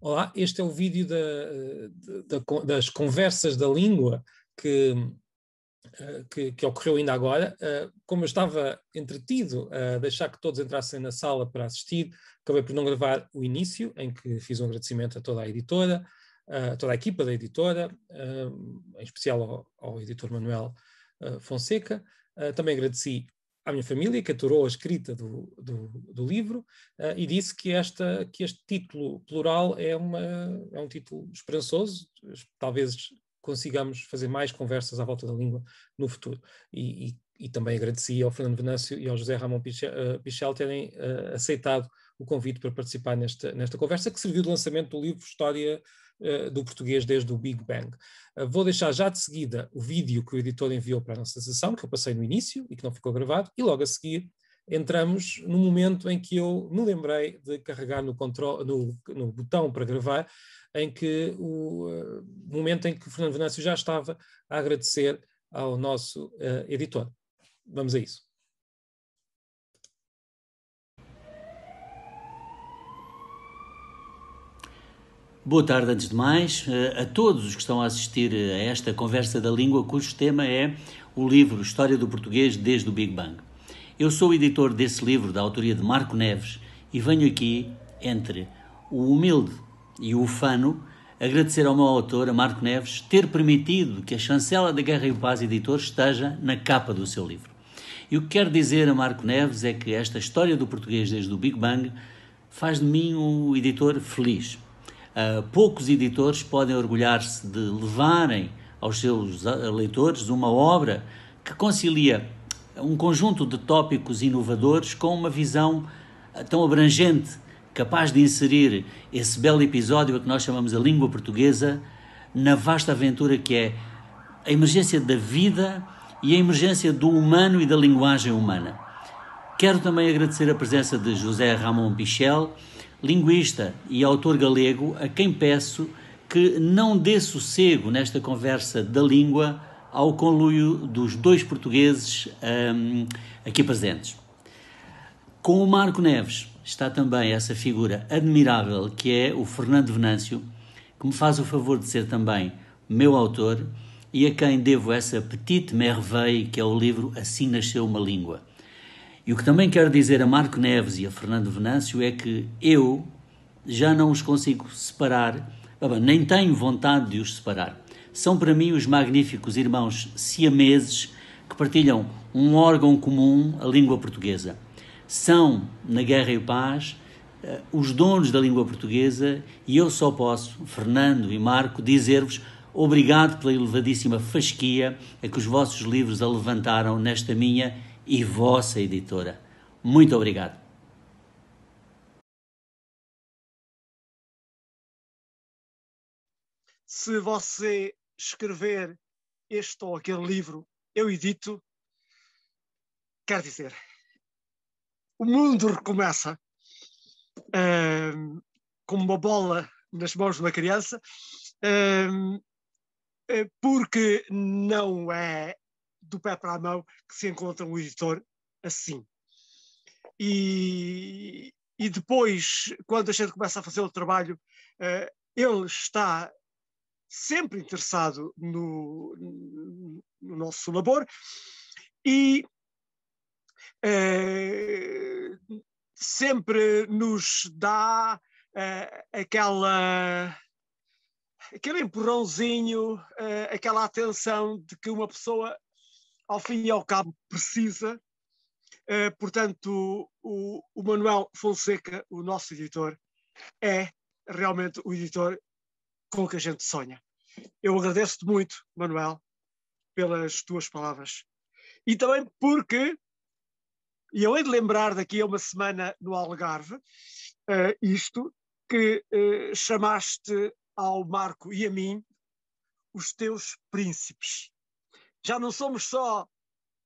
Olá, este é o vídeo das conversas da língua que ocorreu ainda agora. Como eu estava entretido a deixar que todos entrassem na sala para assistir, acabei por não gravar o início, em que fiz um agradecimento a toda a editora, a toda a equipa da editora, em especial ao editor Manuel Fonseca. Também agradeci à minha família, que aturou a escrita do livro, e disse que este título plural é um título esperançoso. Talvez consigamos fazer mais conversas à volta da língua no futuro. E também agradeci ao Fernando Venâncio e ao José Ramon Pichel terem aceitado o convite para participar nesta conversa, que serviu de lançamento do livro História do Português desde o Big Bang. Vou deixar já de seguida o vídeo que o editor enviou para a nossa sessão, que eu passei no início e que não ficou gravado, e logo a seguir entramos no momento em que eu me lembrei de carregar no botão para gravar, em que o momento em que o Fernando Venâncio já estava a agradecer ao nosso editor. Vamos a isso. Boa tarde, antes de mais, a todos os que estão a assistir a esta conversa da língua, cujo tema é o livro História do Português desde o Big Bang. Eu sou o editor desse livro, da autoria de Marco Neves, e venho aqui, entre o humilde e o ufano, agradecer ao meu autor, a Marco Neves, ter permitido que a chancela da Guerra e Paz Editor esteja na capa do seu livro. E o que quero dizer a Marco Neves é que esta História do Português desde o Big Bang faz de mim um editor feliz. Poucos editores podem orgulhar-se de levarem aos seus leitores uma obra que concilia um conjunto de tópicos inovadores com uma visão tão abrangente, capaz de inserir esse belo episódio a que nós chamamos a língua portuguesa na vasta aventura que é a emergência da vida e a emergência do humano e da linguagem humana. Quero também agradecer a presença de José Ramon Pichel, linguista e autor galego, a quem peço que não dê sossego nesta conversa da língua ao conluio dos dois portugueses aqui presentes. Com o Marco Neves está também essa figura admirável que é o Fernando Venâncio, que me faz o favor de ser também meu autor e a quem devo essa petite merveille que é o livro Assim Nasceu uma Língua. E o que também quero dizer a Marco Neves e a Fernando Venâncio é que eu já não os consigo separar, nem tenho vontade de os separar. São para mim os magníficos irmãos siameses que partilham um órgão comum, a língua portuguesa. São, na Guerra e Paz, os donos da língua portuguesa e eu só posso, Fernando e Marco, dizer-vos obrigado pela elevadíssima fasquia a que os vossos livros alevantaram nesta minha e vossa editora. Muito obrigado. Se você escrever este ou aquele livro, eu edito, quer dizer, o mundo recomeça como uma bola nas mãos de uma criança, porque não é do pé para a mão que se encontra um editor assim. E depois, quando a gente começa a fazer o trabalho, ele está sempre interessado no nosso labor e sempre nos dá aquele empurrãozinho, aquela atenção de que uma pessoa, ao fim e ao cabo, precisa. Portanto, o Manuel Fonseca, o nosso editor, é realmente o editor com o que a gente sonha. Eu agradeço-te muito, Manuel, pelas tuas palavras. E também porque, e além de lembrar daqui a uma semana no Algarve, isto, que chamaste ao Marco e a mim os teus príncipes. Já não somos só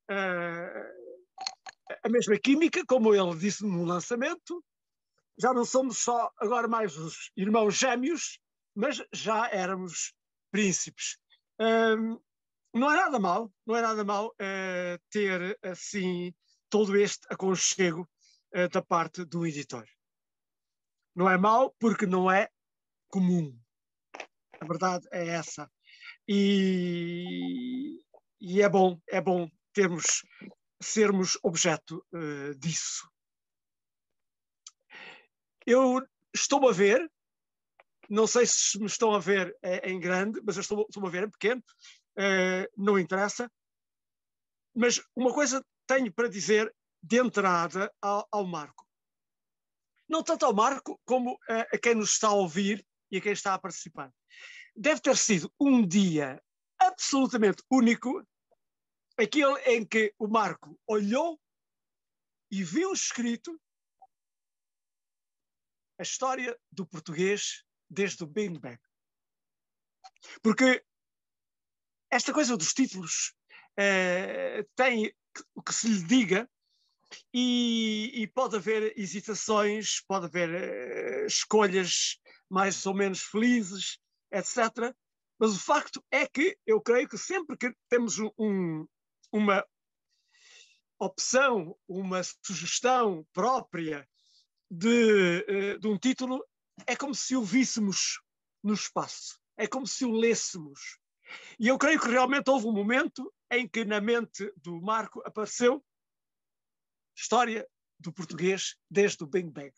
a mesma química, como ele disse no lançamento, já não somos só agora mais os irmãos gêmeos, mas já éramos príncipes. Não é nada mal, ter assim todo este aconchego da parte do editor. Não é mau porque não é comum. A verdade é essa. E é bom sermos objeto disso. Eu estou a ver, não sei se me estão a ver em grande, mas eu estou a ver em pequeno, não interessa. Mas uma coisa tenho para dizer de entrada ao Marco. Não tanto ao Marco como a quem nos está a ouvir e a quem está a participar. Deve ter sido um dia absolutamente único, aquele em que o Marco olhou e viu escrito a história do português desde o Big Bang. Porque esta coisa dos títulos tem o que se lhe diga e pode haver hesitações, pode haver escolhas mais ou menos felizes, etc. Mas o facto é que eu creio que sempre que temos uma opção, uma sugestão própria de um título, é como se o víssemos no espaço, é como se o lêssemos. E eu creio que realmente houve um momento em que na mente do Marco apareceu História do Português desde o Big Bang.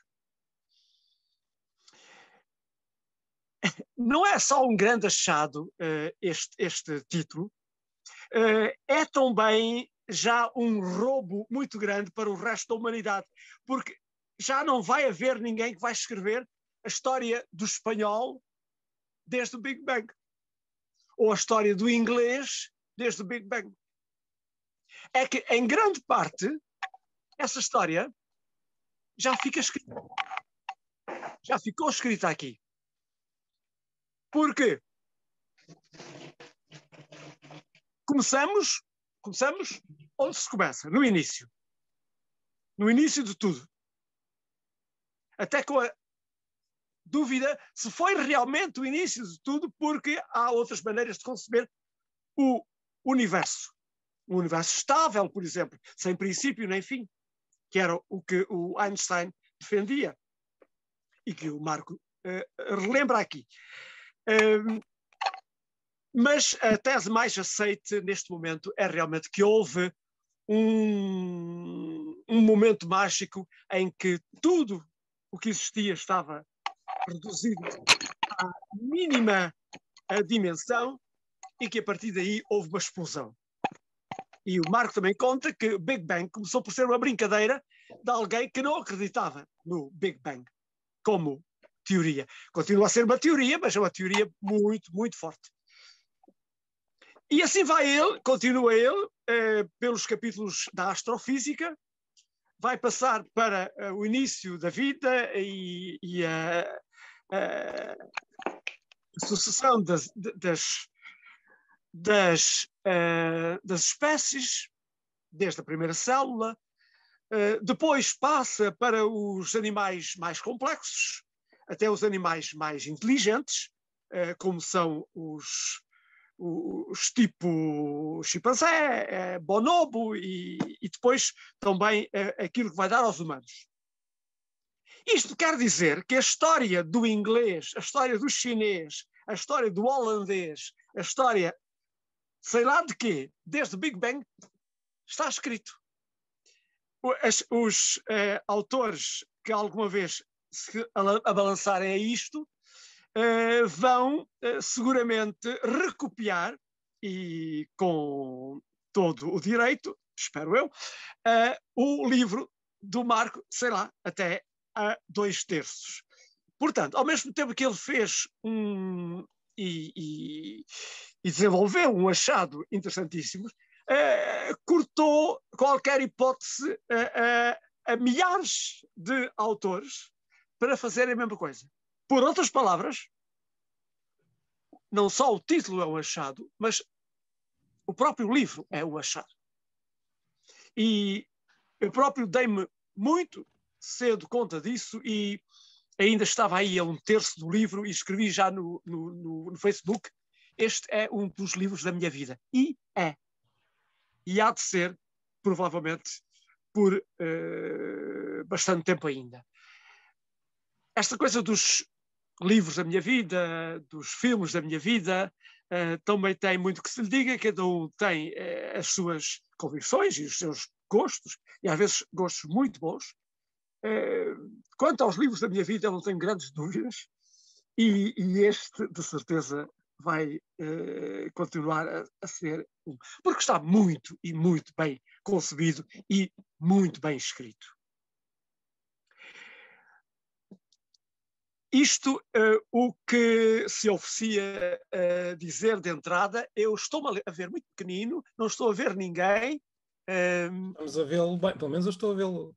Não é só um grande achado este título, é também já um roubo muito grande para o resto da humanidade, porque já não vai haver ninguém que vai escrever a história do espanhol desde o Big Bang, ou a história do inglês desde o Big Bang. É que, em grande parte, essa história já fica escrita. Já ficou escrita aqui. Porque começamos onde se começa, no início. No início de tudo. Até com a dúvida se foi realmente o início de tudo, porque há outras maneiras de conceber o universo. Um universo estável, por exemplo, sem princípio nem fim, que era o que o Einstein defendia e que o Marco relembra aqui. Mas a tese mais aceite neste momento é realmente que houve um momento mágico em que tudo o que existia estava reduzido à mínima dimensão e que a partir daí houve uma explosão. E o Marco também conta que o Big Bang começou por ser uma brincadeira de alguém que não acreditava no Big Bang como teoria. Continua a ser uma teoria, mas é uma teoria muito, muito forte. E assim vai ele, continua ele, pelos capítulos da astrofísica, vai passar para o início da vida e a sucessão das espécies, desde a primeira célula, depois passa para os animais mais complexos, até os animais mais inteligentes, como são os tipo chimpanzé, bonobo e depois também aquilo que vai dar aos humanos. Isto quer dizer que a história do inglês, a história do chinês, a história do holandês, a história sei lá de quê, desde o Big Bang, está escrito. Os autores que alguma vez se abalançarem a isto vão seguramente recopiar, e com todo o direito, espero eu, o livro do Marco, sei lá, até a 2/3. Portanto, ao mesmo tempo que ele fez e desenvolveu um achado interessantíssimo, cortou qualquer hipótese a milhares de autores para fazerem a mesma coisa. Por outras palavras, não só o título é um achado, mas o próprio livro é um achado. E eu próprio dei-me muito cedo conta disso e ainda estava aí a 1/3 do livro e escrevi já no Facebook: este é um dos livros da minha vida. E é. E há de ser, provavelmente, por bastante tempo ainda. Esta coisa dos livros da minha vida, dos filmes da minha vida, também tem muito que se lhe diga, cada um tem as suas convicções e os seus gostos, e às vezes gostos muito bons. Quanto aos livros da minha vida, eu não tenho grandes dúvidas, e este, de certeza, vai continuar a ser um, porque está muito e muito bem concebido e muito bem escrito. Isto, o que se oferecia a dizer de entrada, eu estou-me a ver muito pequenino, não estou a ver ninguém. Estamos a vê-lo bem, pelo menos eu estou a vê-lo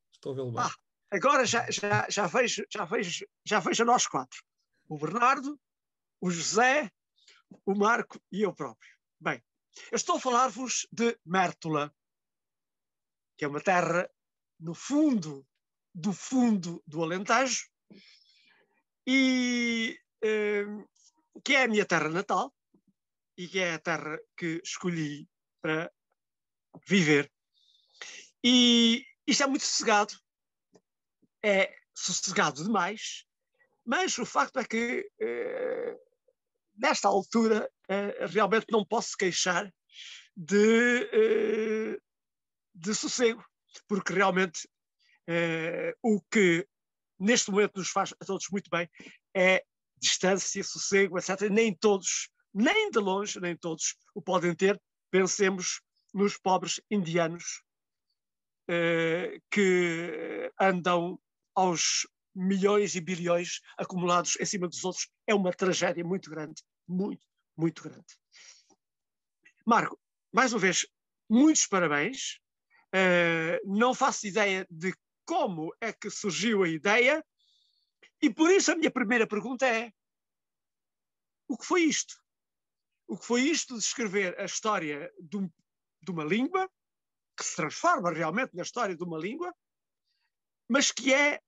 bem. Agora já vejo a nós quatro. O Bernardo, o José, o Marco e eu próprio. Bem, eu estou a falar-vos de Mértola, que é uma terra no fundo do Alentejo, e que é a minha terra natal e que é a terra que escolhi para viver. E isto é muito sossegado, é sossegado demais, mas o facto é que nesta altura realmente não posso queixar de sossego, porque realmente o que neste momento nos faz a todos muito bem é distância, sossego, etc. Nem todos, nem de longe, nem todos o podem ter. Pensemos nos pobres indianos que andam aos milhões e bilhões acumulados em cima dos outros. É uma tragédia muito grande, muito, muito grande. Marco, mais uma vez, muitos parabéns. Não faço ideia de como é que surgiu a ideia, e por isso a minha primeira pergunta é: o que foi isto? O que foi isto de escrever a história de uma língua, que se transforma realmente na história de uma língua, mas que é,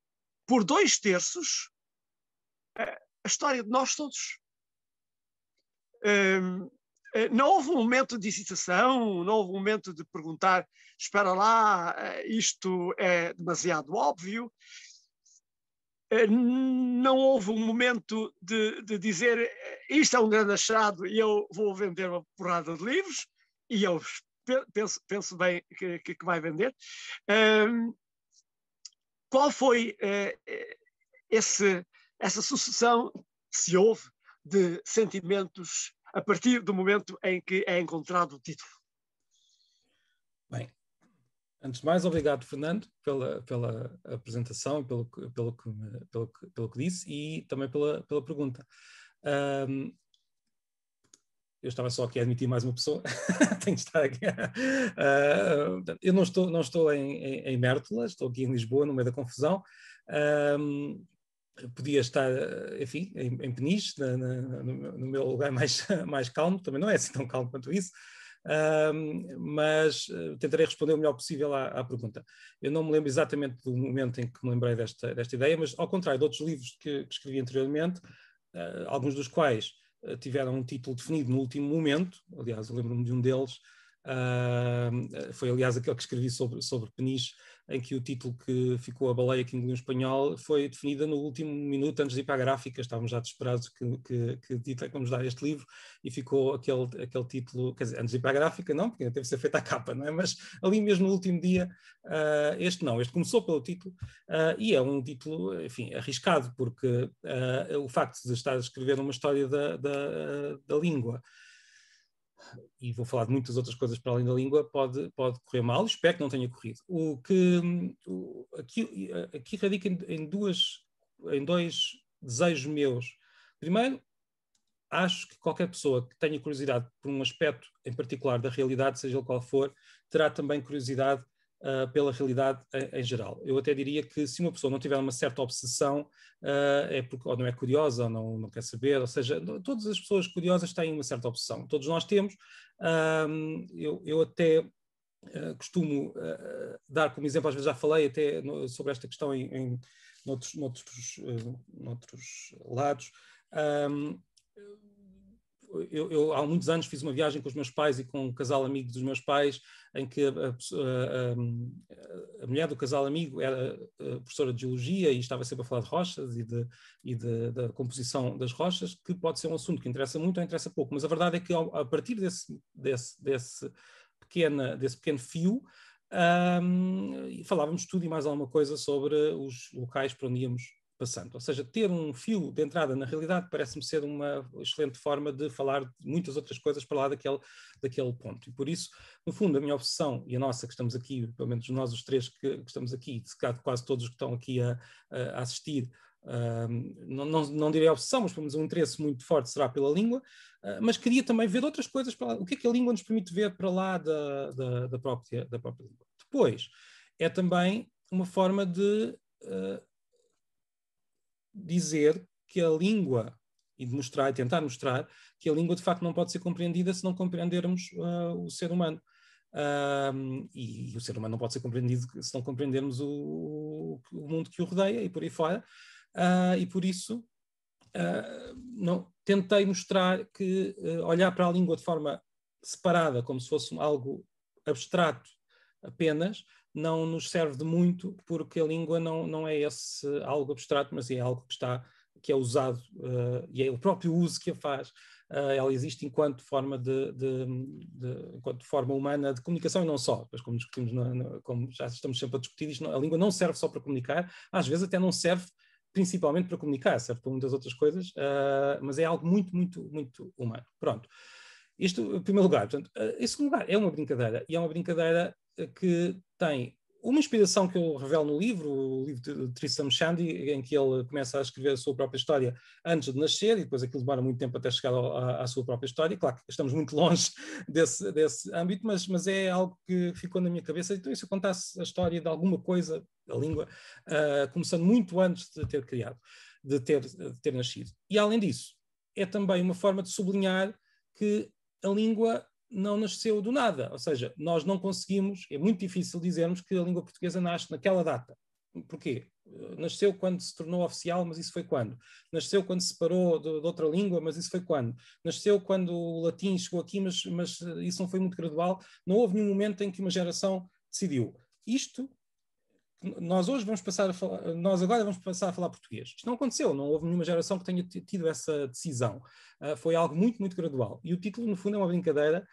por 2/3, a história de nós todos? Não houve um momento de hesitação, não houve um momento de perguntar, espera lá, isto é demasiado óbvio. Não houve um momento de dizer, isto é um grande achado e eu vou vender uma porrada de livros, e eu penso bem que vai vender. Qual foi essa sucessão, se houve, de sentimentos a partir do momento em que é encontrado o título? Bem, antes de mais, obrigado, Fernando, pela apresentação e pelo que disse, e também pela pergunta. Eu estava só aqui a admitir mais uma pessoa, tenho que estar aqui. Eu não estou em Mértola, estou aqui em Lisboa, no meio da confusão. Podia estar, enfim, em Peniche, no meu lugar mais calmo, também não é assim tão calmo quanto isso, mas tentarei responder o melhor possível à pergunta. Eu não me lembro exatamente do momento em que me lembrei desta ideia, mas ao contrário de outros livros que escrevi anteriormente, alguns dos quais tiveram um título definido no último momento. Aliás, eu lembro-me de um deles, foi aliás aquele que escrevi sobre Peniche, em que o título que ficou A Baleia que Engoliu o Espanhol foi definida no último minuto antes de ir para a gráfica. Estávamos já desesperados que título é que vamos dar a este livro, e ficou aquele título, quer dizer, antes de ir para a gráfica não, porque teve que ser feita a capa, não é? Mas ali mesmo no último dia, este começou pelo título, e é um título, enfim, arriscado, porque o facto de estar a escrever uma história da língua, e vou falar de muitas outras coisas para além da língua, pode correr mal. Espero que não tenha corrido. Aqui radica em dois desejos meus. Primeiro, acho que qualquer pessoa que tenha curiosidade por um aspecto em particular da realidade, seja ele qual for, terá também curiosidade pela realidade em geral. Eu até diria que se uma pessoa não tiver uma certa obsessão, é porque ou não é curiosa, ou não quer saber, ou seja, todas as pessoas curiosas têm uma certa obsessão. Todos nós temos. Eu até costumo dar como exemplo, às vezes já falei até sobre esta questão noutros lados. eu há muitos anos fiz uma viagem com os meus pais e com um casal amigo dos meus pais, em que a mulher do casal amigo era professora de geologia e estava sempre a falar de rochas da composição das rochas, que pode ser um assunto que interessa muito ou interessa pouco, mas a verdade é que a partir desse pequeno fio, falávamos tudo e mais alguma coisa sobre os locais para onde íamos passando. Ou seja, ter um fio de entrada na realidade parece-me ser uma excelente forma de falar de muitas outras coisas para lá daquele ponto. E por isso, no fundo, a minha obsessão e a nossa, que estamos aqui, pelo menos nós os três que estamos aqui, quase todos que estão aqui a assistir, não direi obsessão, mas pelo menos um interesse muito forte será pela língua, mas queria também ver outras coisas para lá. O que é que a língua nos permite ver para lá da própria língua? Depois, é também uma forma de dizer que a língua, e de mostrar, e tentar mostrar, que a língua de facto não pode ser compreendida se não compreendermos o ser humano. E o ser humano não pode ser compreendido se não compreendermos o mundo que o rodeia e por aí fora. E por isso tentei mostrar que olhar para a língua de forma separada, como se fosse algo abstrato apenas, não nos serve de muito, porque a língua não é esse algo abstrato, mas é algo que é usado, e é o próprio uso que a faz. Ela existe enquanto forma enquanto forma humana de comunicação e não só. Mas como discutimos, como já estamos sempre a discutir, a língua não serve só para comunicar, às vezes até não serve principalmente para comunicar, serve para muitas outras coisas, mas é algo muito, muito, muito humano. Pronto. Isto, em primeiro lugar. Portanto, em segundo lugar, é uma brincadeira, e é uma brincadeira que tem uma inspiração que eu revelo no livro, o livro de Tristram Shandy, em que ele começa a escrever a sua própria história antes de nascer, e depois aquilo demora muito tempo até chegar à sua própria história. Claro que estamos muito longe desse âmbito, mas é algo que ficou na minha cabeça. Então, se eu contasse a história de alguma coisa, a língua, começando muito antes de ter criado, de ter nascido. E, além disso, é também uma forma de sublinhar que a língua não nasceu do nada, ou seja, nós não conseguimos, é muito difícil dizermos que a língua portuguesa nasce naquela data. Porquê? Nasceu quando se tornou oficial, mas isso foi quando? Nasceu quando se separou de outra língua, mas isso foi quando? Nasceu quando o latim chegou aqui, mas isso não foi muito gradual. Não houve nenhum momento em que uma geração decidiu. Isto, nós agora vamos passar a falar português. Isto não aconteceu, não houve nenhuma geração que tenha tido essa decisão. Foi algo muito, muito gradual. E o título, no fundo, é uma brincadeira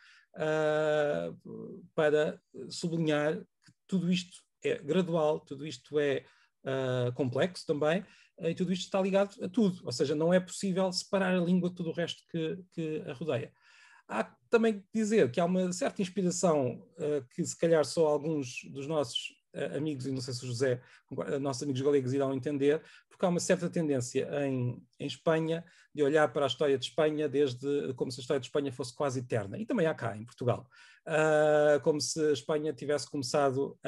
para sublinhar que tudo isto é gradual, tudo isto é complexo também, e tudo isto está ligado a tudo. Ou seja, não é possível separar a língua de tudo o resto que a rodeia. Há também que dizer que há uma certa inspiração que se calhar só alguns dos nossos amigos, e não sei se o José, nossos amigos galegos irão entender, porque há uma certa tendência em Espanha de olhar para a história de Espanha como se a história de Espanha fosse quase eterna. E também há cá, em Portugal. Como se a Espanha tivesse começado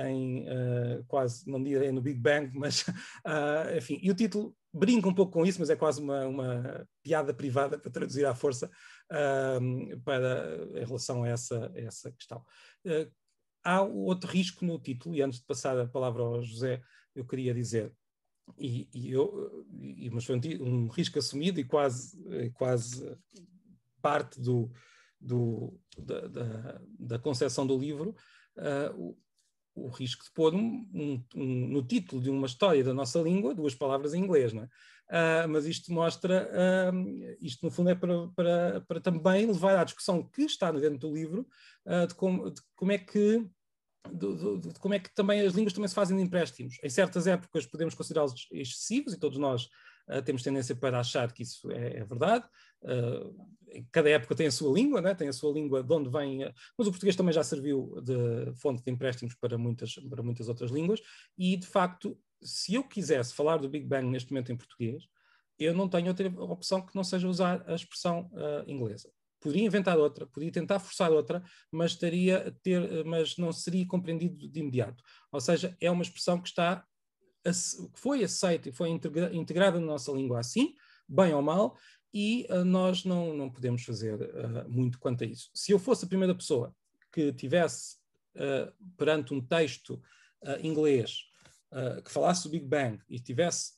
quase, não direi no Big Bang, mas, enfim. E o título brinca um pouco com isso, mas é quase uma piada privada, para traduzir à força, em relação a essa questão. Há outro risco no título, e antes de passar a palavra ao José, eu queria dizer, mas foi um risco assumido e quase parte da concepção do livro, o risco de pôr no título de uma história da nossa língua, 2 palavras em inglês, não é? Mas isto mostra, isto no fundo é para também levar à discussão que está dentro do livro, de como é que também as línguas também se fazem de empréstimos. Em certas épocas podemos considerá-los excessivos, e todos nós temos tendência para achar que isso é verdade. Cada época tem a sua língua, né? Tem a sua língua de onde vem, mas o português também já serviu de fonte de empréstimos para muitas outras línguas, e de facto, se eu quisesse falar do Big Bang neste momento em português, eu não tenho outra opção que não seja usar a expressão inglesa. Poderia inventar outra, poderia tentar forçar outra, mas não seria compreendido de imediato. Ou seja, é uma expressão que foi aceita e foi integrada na nossa língua assim, bem ou mal, e nós não podemos fazer muito quanto a isso. Se eu fosse a primeira pessoa que tivesse perante um texto inglês que falasse do Big Bang e tivesse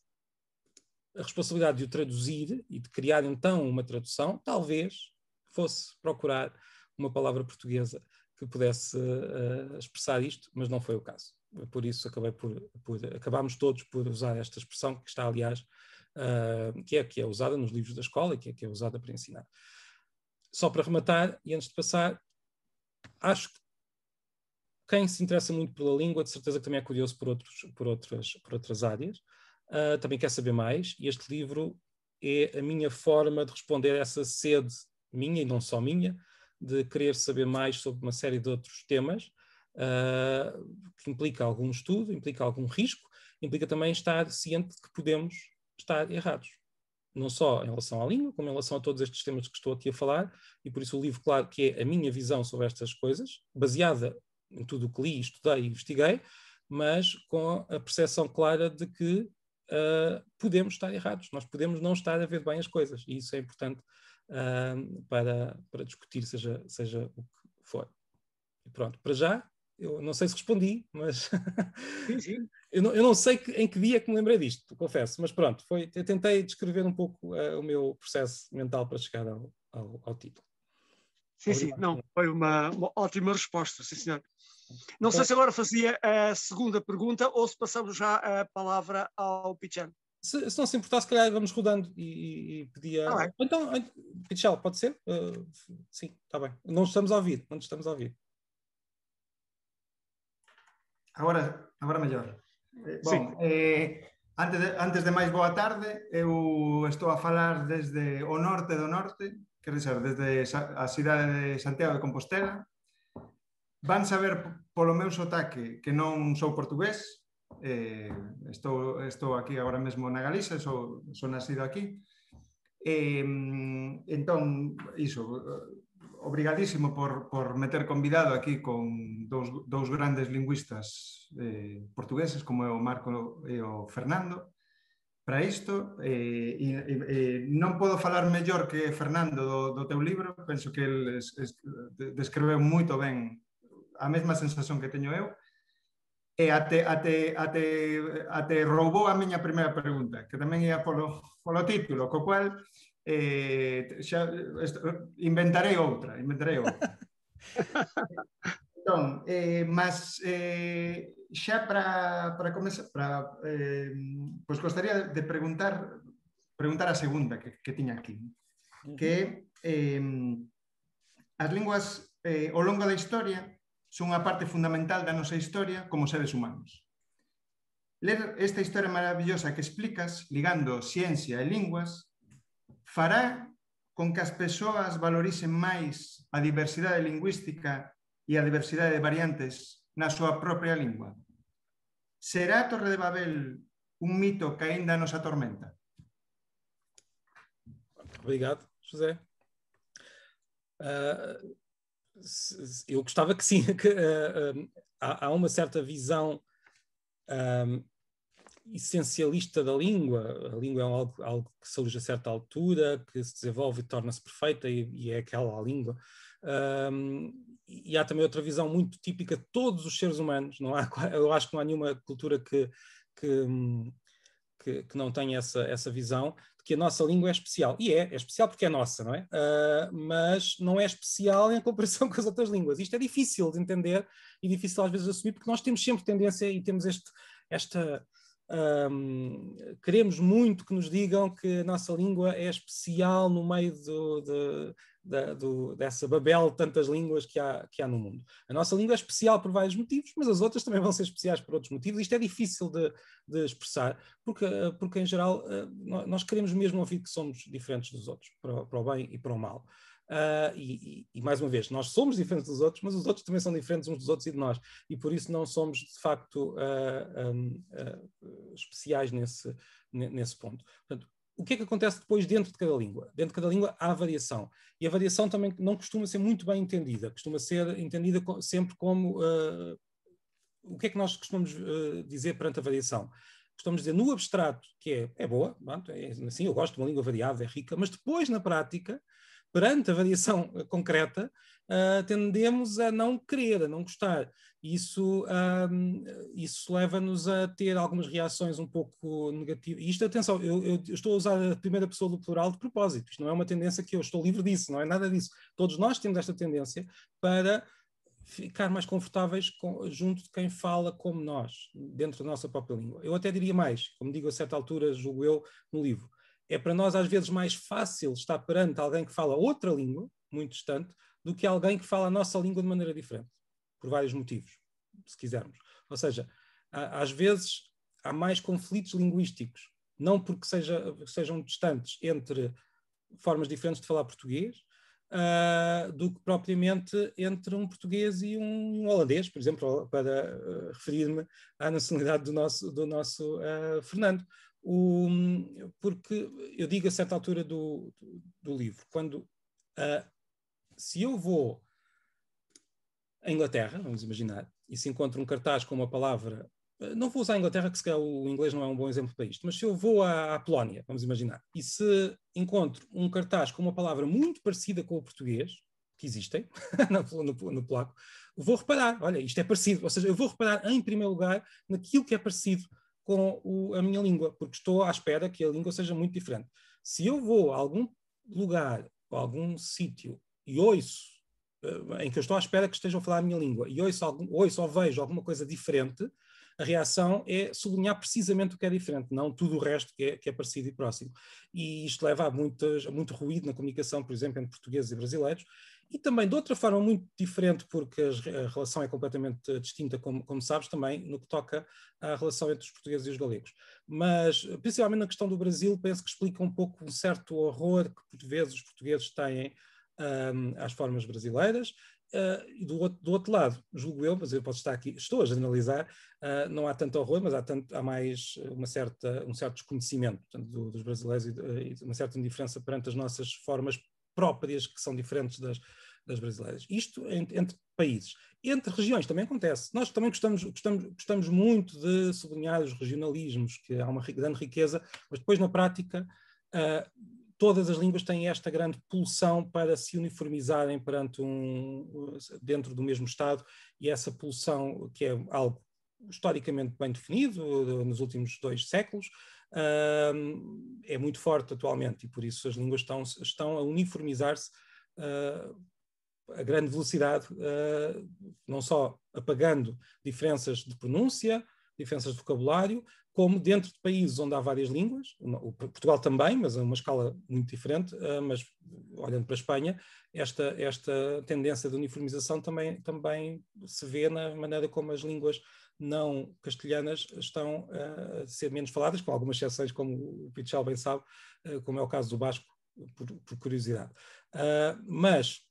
a responsabilidade de o traduzir e de criar então uma tradução, talvez fosse procurar uma palavra portuguesa que pudesse expressar isto, mas não foi o caso. Por isso acabámos todos por usar esta expressão, que está, aliás, que é usada nos livros da escola e que é usada para ensinar. Só para rematar, e antes de passar, acho que quem se interessa muito pela língua, de certeza que também é curioso por outras áreas, também quer saber mais, e este livro é a minha forma de responder a essa sede minha, e não só minha, de querer saber mais sobre uma série de outros temas, que implica algum estudo, implica algum risco, implica também estar ciente de que podemos estar errados. Não só em relação à língua, como em relação a todos estes temas que estou aqui a falar, e por isso o livro, claro, que é a minha visão sobre estas coisas, baseada em tudo o que li, estudei e investiguei, mas com a percepção clara de que podemos estar errados, nós podemos não estar a ver bem as coisas, e isso é importante para discutir, seja o que for. E pronto, para já, eu não sei se respondi, mas Sim, sim. eu não sei em que dia que me lembrei disto, confesso, mas pronto, eu tentei descrever um pouco o meu processo mental para chegar ao título. Sim, sim, não, foi uma ótima resposta, sim, senhor. Não sei Então, se agora fazia a segunda pergunta ou se passamos já a palavra ao Pichel. se não se importar, se calhar vamos rodando e pedia. Tá bem. Então, Pichel, pode ser? Sim, está bem. Não estamos a ouvir, Agora mellor. Sim. Antes de máis, boa tarde. Eu estou a falar desde o norte do norte, quer dizer, desde a cidade de Santiago de Compostela. Van saber polo meu sotaque que non sou portugués. Estou aquí agora mesmo na Galiza, sou nacido aquí. Entón, iso, obrigadísimo por me ter convidado aquí con dous grandes lingüistas portugueses como é o Marco e o Fernando para isto, non podo falar mellor que Fernando do teu libro. Penso que ele descreveu moito ben a mesma sensación que teño eu, e até roubou a miña primeira pregunta, que tamén ia polo título, co cual xa inventarei outra. Entón, mas xa para comezar, pois gostaría de preguntar a segunda que tiña aquí, que as linguas ao longo da historia son unha parte fundamental da nosa historia como seres humanos. Ler esta historia maravillosa que explicas, ligando ciencia e linguas, fará con que as persoas valoricen máis a diversidade lingüística e a diversidade de variantes na súa propia lingua. Será a Torre de Babel un mito que aínda nos atormenta? Obrigado, José. Eu gostava que sim, que há uma certa visão essencialista da língua. A língua é algo que surge a certa altura, que se desenvolve e torna-se perfeita, e é aquela a língua. E há também outra visão muito típica de todos os seres humanos. Eu acho que não há nenhuma cultura que não tenha essa visão de que a nossa língua é especial. E é especial porque é nossa, não é? Mas não é especial em comparação com as outras línguas. Isto é difícil de entender e difícil às vezes de assumir, porque nós temos sempre tendência e temos esta... queremos muito que nos digam que a nossa língua é especial no meio dessa babel de tantas línguas que há no mundo. A nossa língua é especial por vários motivos, mas as outras também vão ser especiais por outros motivos. Isto é difícil de expressar, porque em geral nós queremos mesmo ouvir que somos diferentes dos outros, para o bem e para o mal. E mais uma vez, nós somos diferentes dos outros, mas os outros também são diferentes uns dos outros e de nós, e por isso não somos de facto especiais nesse ponto. Portanto, o que é que acontece depois dentro de cada língua? Dentro de cada língua há variação, e a variação também não costuma ser muito bem entendida, costuma ser entendida sempre como o que é que nós costumamos dizer perante a variação? Costumamos dizer no abstrato que é boa, assim, eu gosto de uma língua variada, é rica, mas depois na prática perante a variação concreta, tendemos a não querer, a não gostar. Isso leva-nos a ter algumas reações um pouco negativas. E isto, atenção, eu estou a usar a primeira pessoa do plural de propósito. Isto não é uma tendência que eu estou livre disso, não é nada disso. Todos nós temos esta tendência para ficar mais confortáveis junto de quem fala como nós, dentro da nossa própria língua. Eu até diria mais, como digo a certa altura, julgo eu, no livro. É para nós, às vezes, mais fácil estar perante alguém que fala outra língua, muito distante, do que alguém que fala a nossa língua de maneira diferente, por vários motivos, se quisermos. Ou seja, às vezes há mais conflitos linguísticos, não porque sejam distantes entre formas diferentes de falar português, do que propriamente entre um português e um holandês, por exemplo, para referir-me à nacionalidade do nosso Fernando. Porque eu digo a certa altura do livro, quando se eu vou à Inglaterra, vamos imaginar, e se encontro um cartaz com uma palavra, não vou usar a Inglaterra, que se calhar o inglês não é um bom exemplo para isto, mas se eu vou à Polónia, vamos imaginar, e se encontro um cartaz com uma palavra muito parecida com o português, que existem no polaco, vou reparar, olha, isto é parecido, ou seja, eu vou reparar em primeiro lugar naquilo que é parecido com a minha língua, porque estou à espera que a língua seja muito diferente. Se eu vou a algum lugar ou a algum sítio e ouço em que eu estou à espera que estejam a falar a minha língua e ouço ou vejo alguma coisa diferente, a reação é sublinhar precisamente o que é diferente, não tudo o resto que é parecido e próximo. E isto leva a muito ruído na comunicação, por exemplo, entre portugueses e brasileiros, e também de outra forma muito diferente, porque a relação é completamente distinta, como sabes, também no que toca à relação entre os portugueses e os galegos. Mas, principalmente na questão do Brasil, penso que explica um pouco um certo horror que, por vezes, os portugueses têm às formas brasileiras. E do outro lado, julgo eu, mas eu posso estar aqui, estou a generalizar, não há tanto horror, mas há mais um certo desconhecimento, portanto, dos brasileiros e uma certa indiferença perante as nossas formas próprias, que são diferentes das brasileiras. Isto entre países. Entre regiões também acontece. Nós também gostamos muito de sublinhar os regionalismos, que há uma grande riqueza, mas depois na prática todas as línguas têm esta grande pulsão para se uniformizarem dentro do mesmo Estado, e essa pulsão, que é algo historicamente bem definido nos últimos 2 séculos, é muito forte atualmente, e por isso as línguas estão a uniformizar-se a grande velocidade, não só apagando diferenças de pronúncia, diferenças de vocabulário, como dentro de países onde há várias línguas, Portugal também, mas a uma escala muito diferente, mas olhando para a Espanha, esta tendência de uniformização também se vê na maneira como as línguas não castelhanas estão a ser menos faladas, com algumas exceções, como o Pichal bem sabe, como é o caso do basco, por curiosidade. Mas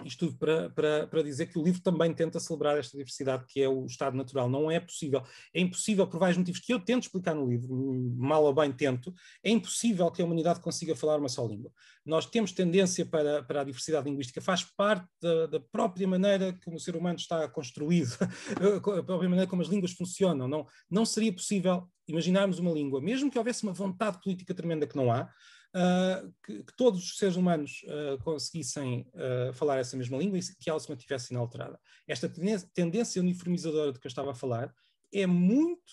isto tudo para dizer que o livro também tenta celebrar esta diversidade que é o estado natural. Não é possível, é impossível por vários motivos que eu tento explicar no livro, mal ou bem tento, é impossível que a humanidade consiga falar uma só língua. Nós temos tendência para a diversidade linguística, faz parte da própria maneira como o ser humano está construído, a própria maneira como as línguas funcionam. Não seria possível imaginarmos uma língua, mesmo que houvesse uma vontade política tremenda que não há, que todos os seres humanos conseguissem falar essa mesma língua e que ela se mantivesse inalterada. Esta tendência uniformizadora de que eu estava a falar é muito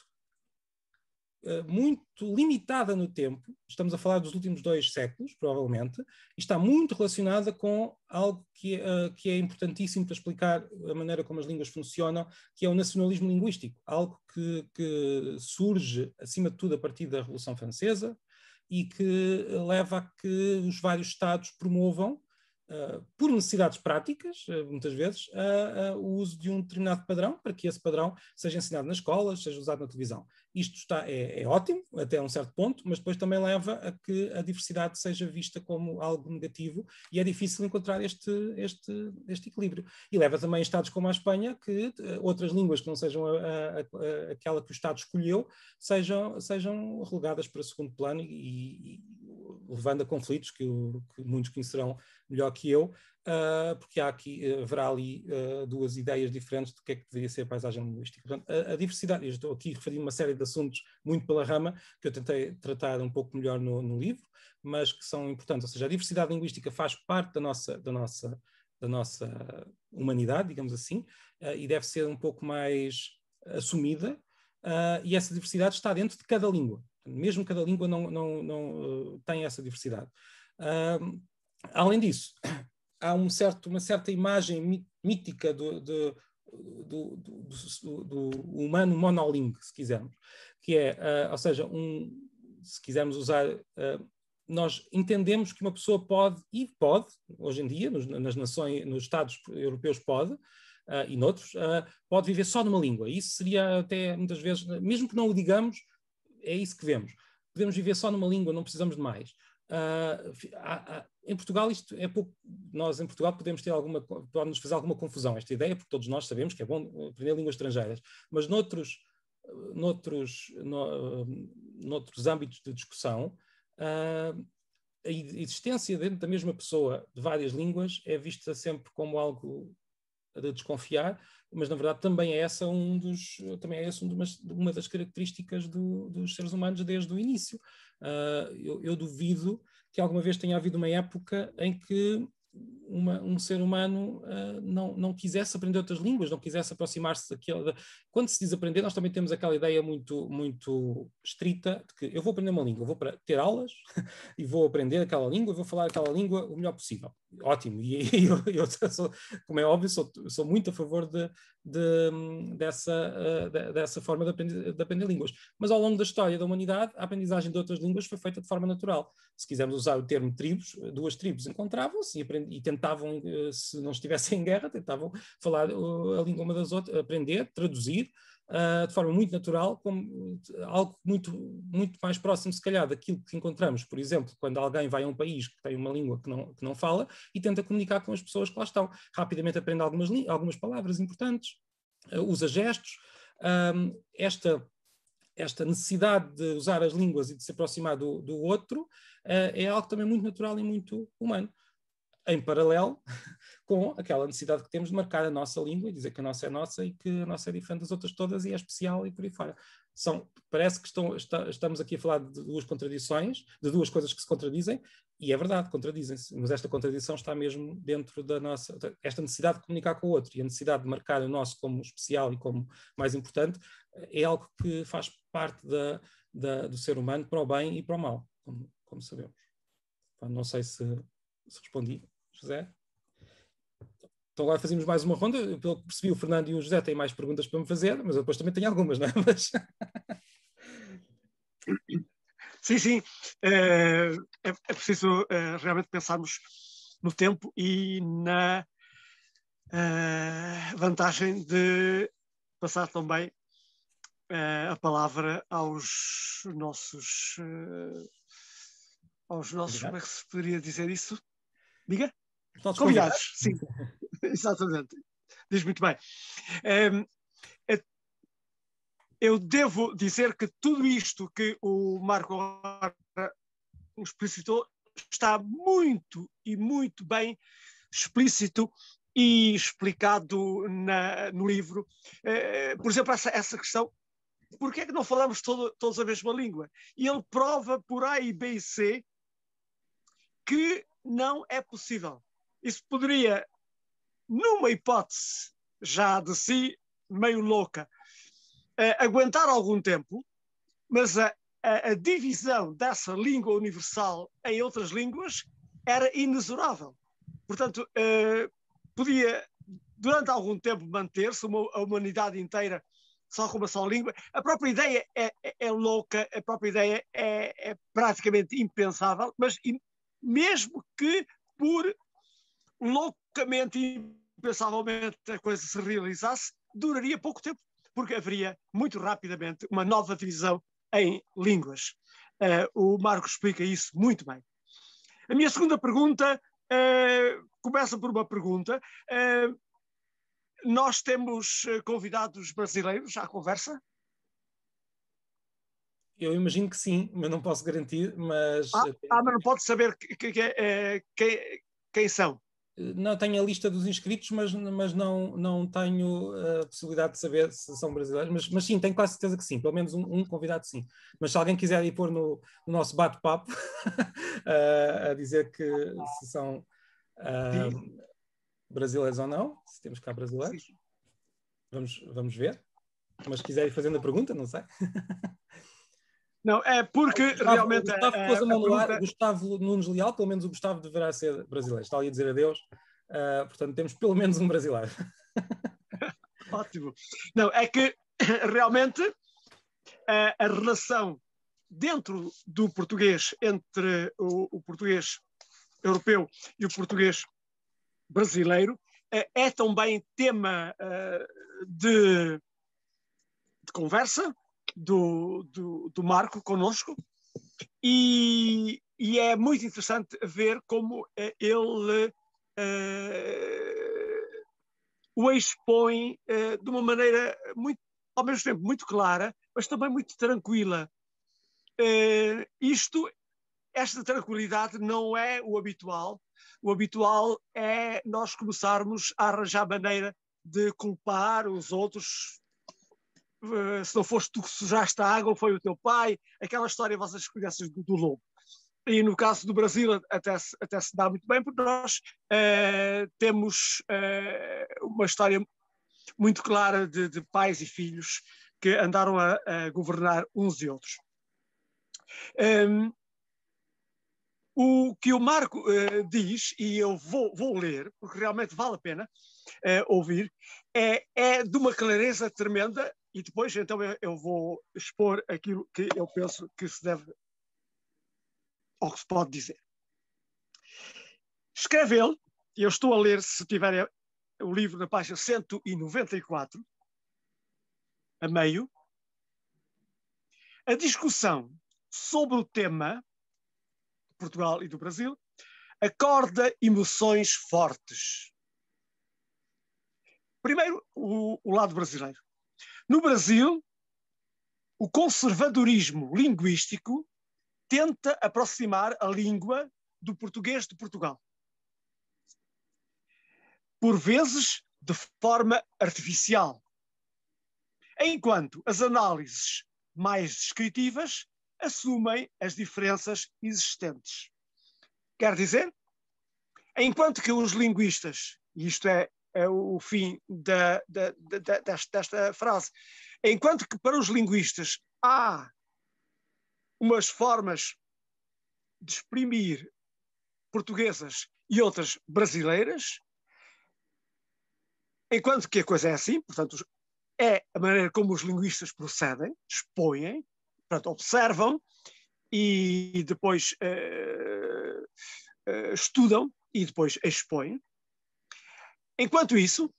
limitada no tempo, estamos a falar dos últimos 2 séculos, provavelmente, e está muito relacionada com algo que é importantíssimo para explicar a maneira como as línguas funcionam, que é o nacionalismo linguístico, algo que surge, acima de tudo, a partir da Revolução Francesa, e que leva a que os vários Estados promovam, por necessidades práticas, muitas vezes, o uso de um determinado padrão, para que esse padrão seja ensinado nas escolas, seja usado na televisão. Isto é ótimo, até um certo ponto, mas depois também leva a que a diversidade seja vista como algo negativo, e é difícil encontrar este equilíbrio. E leva também a Estados como a Espanha, que outras línguas que não sejam aquela que o Estado escolheu, sejam relegadas para segundo plano, e levando a conflitos que muitos conhecerão melhor que eu, porque haverá ali duas ideias diferentes do que é que deveria ser a paisagem linguística. Portanto, a diversidade, eu estou aqui referindo uma série de assuntos muito pela rama, que eu tentei tratar um pouco melhor no livro, mas que são importantes. Ou seja, a diversidade linguística faz parte da nossa humanidade, digamos assim, e deve ser um pouco mais assumida, e essa diversidade está dentro de cada língua. Mesmo cada língua não tem essa diversidade. Além disso, há uma certa imagem mítica do humano monolingue, se quisermos, que é, ou seja, se quisermos usar, nós entendemos que uma pessoa pode, hoje em dia, nas nações, nos Estados europeus pode, e noutros, pode viver só numa língua. Isso seria até, muitas vezes, mesmo que não o digamos, é isso que vemos. Podemos viver só numa língua, não precisamos de mais. Em Portugal, isto é pouco. Nós, em Portugal, pode-nos fazer alguma confusão esta ideia, porque todos nós sabemos que é bom aprender línguas estrangeiras. Mas noutros âmbitos de discussão, a existência dentro da mesma pessoa de várias línguas é vista sempre como algo de desconfiar, mas na verdade também é essa uma das características dos seres humanos desde o início. Eu duvido que alguma vez tenha havido uma época em que um ser humano não quisesse aprender outras línguas, não quisesse aproximar-se daquela... Quando se diz aprender, nós também temos aquela ideia muito, muito estrita de que eu vou aprender uma língua, vou ter aulas e vou aprender aquela língua, vou falar aquela língua o melhor possível. Ótimo, e eu sou, como é óbvio, sou muito a favor dessa forma de aprender línguas. Mas ao longo da história da humanidade, a aprendizagem de outras línguas foi feita de forma natural. Se quisermos usar o termo tribos, duas tribos encontravam-se e tentavam, se não estivessem em guerra, tentavam falar a língua uma das outras, aprender, traduzir, de forma muito natural, como algo muito, muito mais próximo, se calhar, daquilo que encontramos, por exemplo, quando alguém vai a um país que tem uma língua que não fala e tenta comunicar com as pessoas que lá estão. Rapidamente aprende algumas palavras importantes, usa gestos. Esta necessidade de usar as línguas e de se aproximar do outro é algo também muito natural e muito humano. Em paralelo com aquela necessidade que temos de marcar a nossa língua e dizer que a nossa é nossa e que a nossa é diferente das outras todas e é especial e por aí fora. Parece que estamos aqui a falar de duas contradições, de duas coisas que se contradizem, e é verdade, contradizem-se, mas esta contradição está mesmo dentro da nossa... Esta necessidade de comunicar com o outro e a necessidade de marcar o nosso como especial e como mais importante é algo que faz parte do ser humano para o bem e para o mal, como sabemos. Não sei se respondi. José? Então agora fazemos mais uma ronda. Pelo que percebi, o Fernando e o José têm mais perguntas para me fazer, mas eu depois também tenho algumas, não é? Sim. É preciso realmente pensarmos no tempo e na vantagem de passar também a palavra aos nossos... como é que se poderia dizer isso? Diga? Convidados, sim. Exatamente. Diz muito bem. Eu devo dizer que tudo isto que o Marco explicitou está muito e muito bem explícito e explicado no livro. Por exemplo, essa questão, por que é que não falamos todos a mesma língua? E ele prova por A e B e C que não é possível. Isso poderia, numa hipótese já de si meio louca, aguentar algum tempo, mas a divisão dessa língua universal em outras línguas era inexorável. Portanto, podia, durante algum tempo, manter-se a humanidade inteira só com uma só língua. A própria ideia é louca, a própria ideia é praticamente impensável, mas mesmo que por loucamente e impensavelmente a coisa se realizasse, duraria pouco tempo, porque haveria muito rapidamente uma nova divisão em línguas. O Marco explica isso muito bem. A minha segunda pergunta começa por uma pergunta. Nós temos convidados brasileiros à conversa? Eu imagino que sim, mas não posso garantir, mas... mas não pode saber quem são. Não tenho a lista dos inscritos, mas não tenho a possibilidade de saber se são brasileiros. Mas sim, tenho quase certeza que sim. Pelo menos um convidado sim. Mas se alguém quiser ir pôr no nosso bate-papo a dizer que se são brasileiros ou não, se temos cá brasileiros, vamos ver. Mas se quiserem fazendo a pergunta, não sei. Não, é porque Gustavo, realmente... o Gustavo pôs a mão no ar, o Gustavo Nunes Leal, pelo menos o Gustavo deverá ser brasileiro. Está ali a dizer adeus. Portanto, temos pelo menos um brasileiro. Ótimo. Não, é que realmente a relação dentro do português entre o português europeu e o português brasileiro é também tema de conversa do Marco conosco e é muito interessante ver como ele o expõe de uma maneira muito, ao mesmo tempo muito clara, mas também muito tranquila. Esta tranquilidade não é o habitual. O habitual é nós começarmos a arranjar maneira de culpar os outros. Se não foste tu que sujaste a água, foi o teu pai. Aquela história vocês conhecem do lobo. E no caso do Brasil até se dá muito bem, porque nós temos uma história muito clara de pais e filhos que andaram a governar uns e outros. O que o Marco diz, e eu vou ler, porque realmente vale a pena ouvir, é de uma clareza tremenda, e depois então eu vou expor aquilo que eu penso que se deve, ou que se pode dizer. Escreve ele, e eu estou a ler, se tiverem o livro na página 194, a meio, a discussão sobre o tema de Portugal e do Brasil acorda emoções fortes. Primeiro, o lado brasileiro. No Brasil, o conservadorismo linguístico tenta aproximar a língua do português de Portugal. Por vezes, de forma artificial. Enquanto as análises mais descritivas assumem as diferenças existentes. Quer dizer, enquanto que os linguistas, e isto é o fim desta frase, enquanto que para os linguistas há umas formas de exprimir portuguesas e outras brasileiras, enquanto que a coisa é assim, portanto, é a maneira como os linguistas procedem, expõem, portanto, observam e depois estudam e depois expõem. Enquanto isso,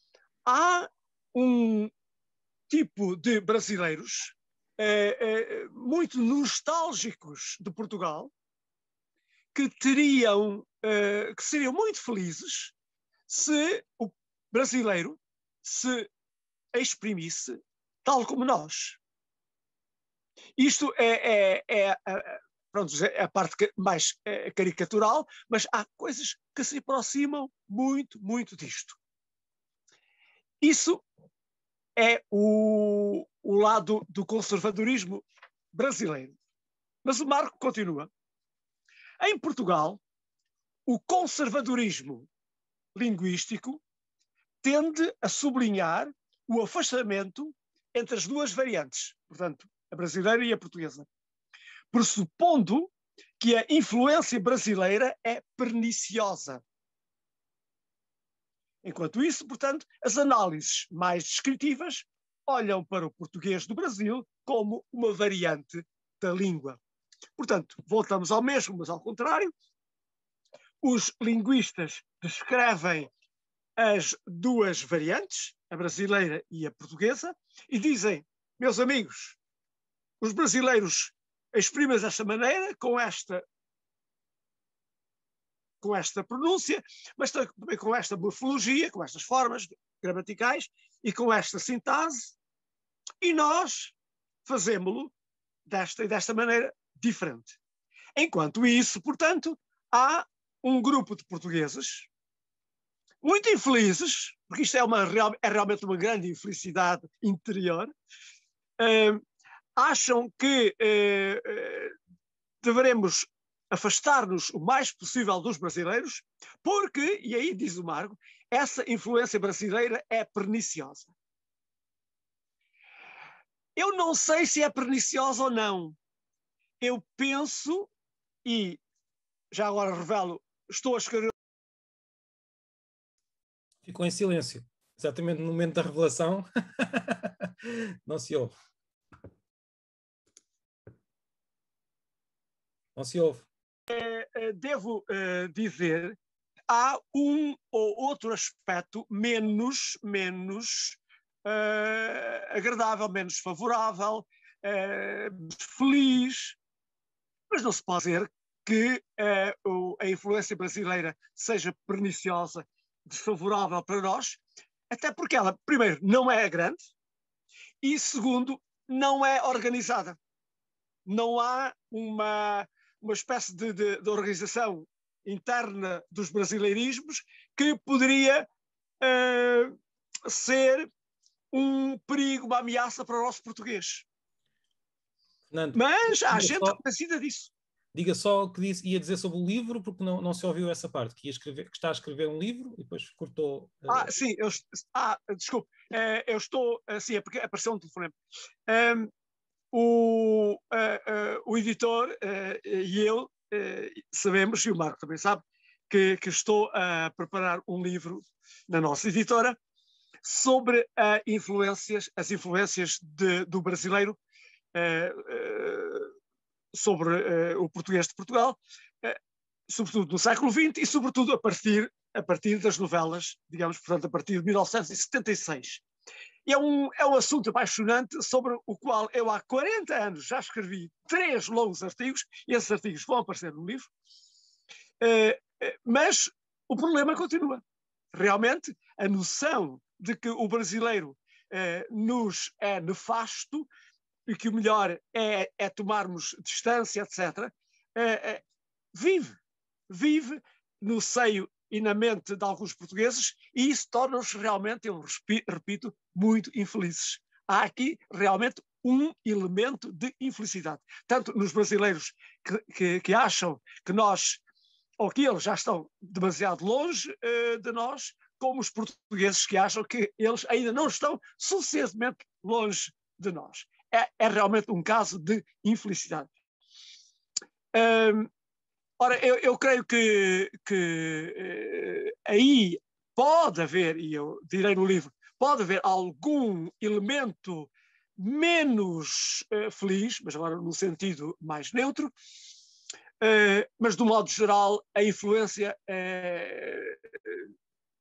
há um tipo de brasileiros muito nostálgicos de Portugal que seriam muito felizes se o brasileiro se exprimisse tal como nós. Isto é a parte mais caricatural, mas há coisas que se aproximam muito, muito disto. Isso é o lado do conservadorismo brasileiro. Mas o Marco continua. Em Portugal, o conservadorismo linguístico tende a sublinhar o afastamento entre as duas variantes, portanto, a brasileira e a portuguesa, pressupondo que a influência brasileira é perniciosa. Enquanto isso, portanto, as análises mais descritivas olham para o português do Brasil como uma variante da língua. Portanto, voltamos ao mesmo, mas ao contrário. Os linguistas descrevem as duas variantes, a brasileira e a portuguesa, e dizem, meus amigos, os brasileiros exprimem desta maneira, com esta pronúncia, mas também com esta morfologia, com estas formas gramaticais e com esta sintase, e nós fazemos-lo desta maneira diferente. Enquanto isso, portanto, há um grupo de portugueses muito infelizes, porque isto é realmente uma grande infelicidade interior, acham que deveremos afastar-nos o mais possível dos brasileiros, porque, e aí diz o Marco, essa influência brasileira é perniciosa. Eu não sei se é perniciosa ou não. Eu penso, e já agora revelo, estou a escrever. Ficou em silêncio. Exatamente no momento da revelação. Não se ouve. Não se ouve. Devo dizer, há um ou outro aspecto menos agradável, menos favorável, feliz, mas não se pode dizer que a influência brasileira seja perniciosa, desfavorável para nós, até porque ela, primeiro, não é grande e, segundo, não é organizada. Não há uma espécie de organização interna dos brasileirismos que poderia ser um perigo, uma ameaça para o nosso português. Fernando, mas há gente convencida disso. Diga só o que ia dizer sobre o livro, porque não se ouviu essa parte, que está a escrever um livro e depois cortou. Sim, desculpe, eu estou, assim, é porque apareceu um telefonema. O editor e eu sabemos, e o Marco também sabe, que estou a preparar um livro na nossa editora sobre as influências do brasileiro sobre o português de Portugal, sobretudo no século XX e sobretudo a partir das novelas, digamos, portanto, a partir de 1976. E é um assunto apaixonante sobre o qual eu há 40 anos já escrevi 3 longos artigos, e esses artigos vão aparecer no livro, mas o problema continua. Realmente, a noção de que o brasileiro nos é nefasto e que o melhor é tomarmos distância, etc., vive no seio e na mente de alguns portugueses, e isso torna-os realmente, eu repito, muito infelizes. Há aqui realmente um elemento de infelicidade. Tanto nos brasileiros que acham que nós, ou que eles já estão demasiado longe de nós, como os portugueses que acham que eles ainda não estão suficientemente longe de nós. É realmente um caso de infelicidade. Ora, eu creio que aí pode haver, e eu direi no livro, pode haver algum elemento menos feliz, mas agora no sentido mais neutro, mas do modo geral a influência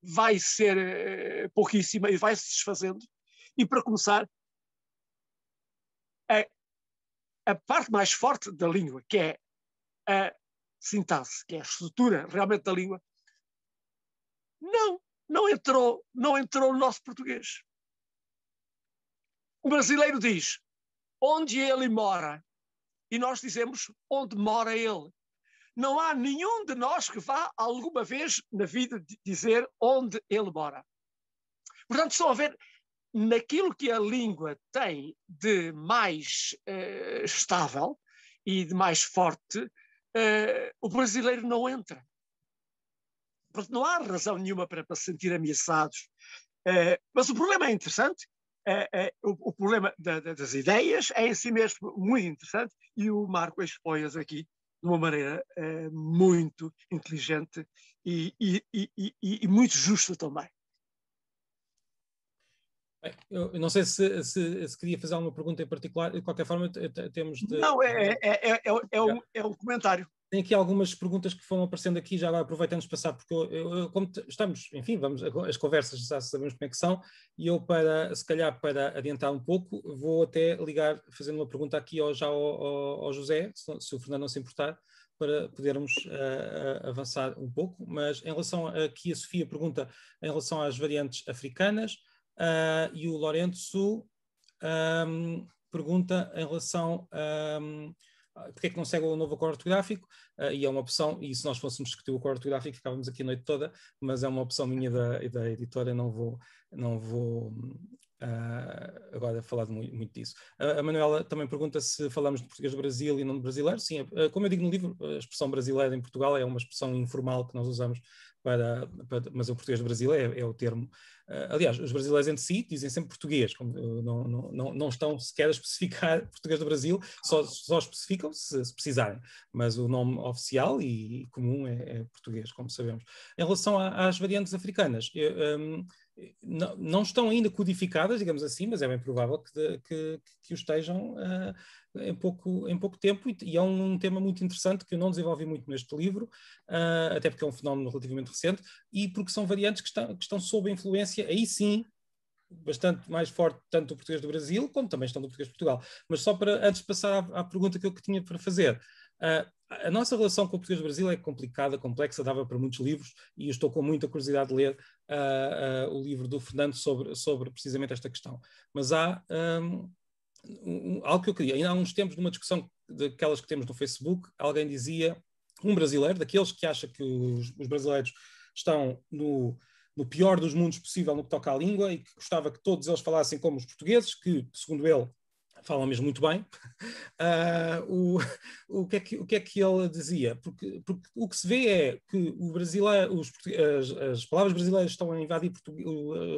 vai ser pouquíssima e vai se desfazendo. E para começar, a parte mais forte da língua, que é a sintaxe, que é a estrutura realmente da língua, não entrou no nosso português. O brasileiro diz onde ele mora e nós dizemos onde mora ele. Não há nenhum de nós que vá alguma vez na vida dizer onde ele mora. Portanto, estão a ver, naquilo que a língua tem de mais estável e de mais forte, o brasileiro não entra. Porque não há razão nenhuma para se sentir ameaçados. Mas o problema é interessante, o problema das ideias é em si mesmo muito interessante, e o Marco expõe-as aqui de uma maneira muito inteligente e muito justa também. Bem, eu não sei se queria fazer alguma pergunta em particular, de qualquer forma temos de... Não, é um comentário. Tem aqui algumas perguntas que foram aparecendo aqui, já agora aproveitamos de passar, porque como estamos, enfim, as conversas já sabemos como é que são, e eu se calhar para adiantar um pouco, vou até ligar, fazendo uma pergunta aqui já ao José, se o Fernando não se importar, para podermos avançar um pouco, mas em relação aqui a Sofia pergunta em relação às variantes africanas, e o Lourenço pergunta em relação a porque é que não segue o novo acordo ortográfico, e é uma opção, e se nós fôssemos discutir o acordo ortográfico ficávamos aqui a noite toda, mas é uma opção minha da editora, não vou agora falar muito disso. A Manuela também pergunta se falamos de português do Brasil e não de brasileiro. Sim, como eu digo no livro, a expressão brasileira em Portugal é uma expressão informal que nós usamos mas o português do Brasil é o termo. Aliás, os brasileiros entre si dizem sempre português, não estão sequer a especificar português do Brasil, só especificam se precisarem, mas o nome oficial e comum é português, como sabemos. Em relação às variantes africanas, não estão ainda codificadas, digamos assim, mas é bem provável que o estejam em pouco tempo, e é um tema muito interessante que eu não desenvolvi muito neste livro, até porque é um fenómeno relativamente recente, e porque são variantes que estão sob a influência, aí sim, bastante mais forte, tanto do português do Brasil, como também estão do português de Portugal. Mas só antes de passar à pergunta que eu tinha para fazer, a nossa relação com o português do Brasil é complicada, complexa, dava para muitos livros, e eu estou com muita curiosidade de ler o livro do Fernando sobre precisamente esta questão. Mas há algo que eu queria. Ainda há uns tempos, numa discussão daquelas que temos no Facebook, alguém dizia, um brasileiro, daqueles que acha que os brasileiros estão no pior dos mundos possível no que toca à língua, e que gostava que todos eles falassem como os portugueses, que, segundo ele, falam mesmo muito bem. O que é que ele dizia? Porque o que se vê é que as palavras brasileiras estão a invadir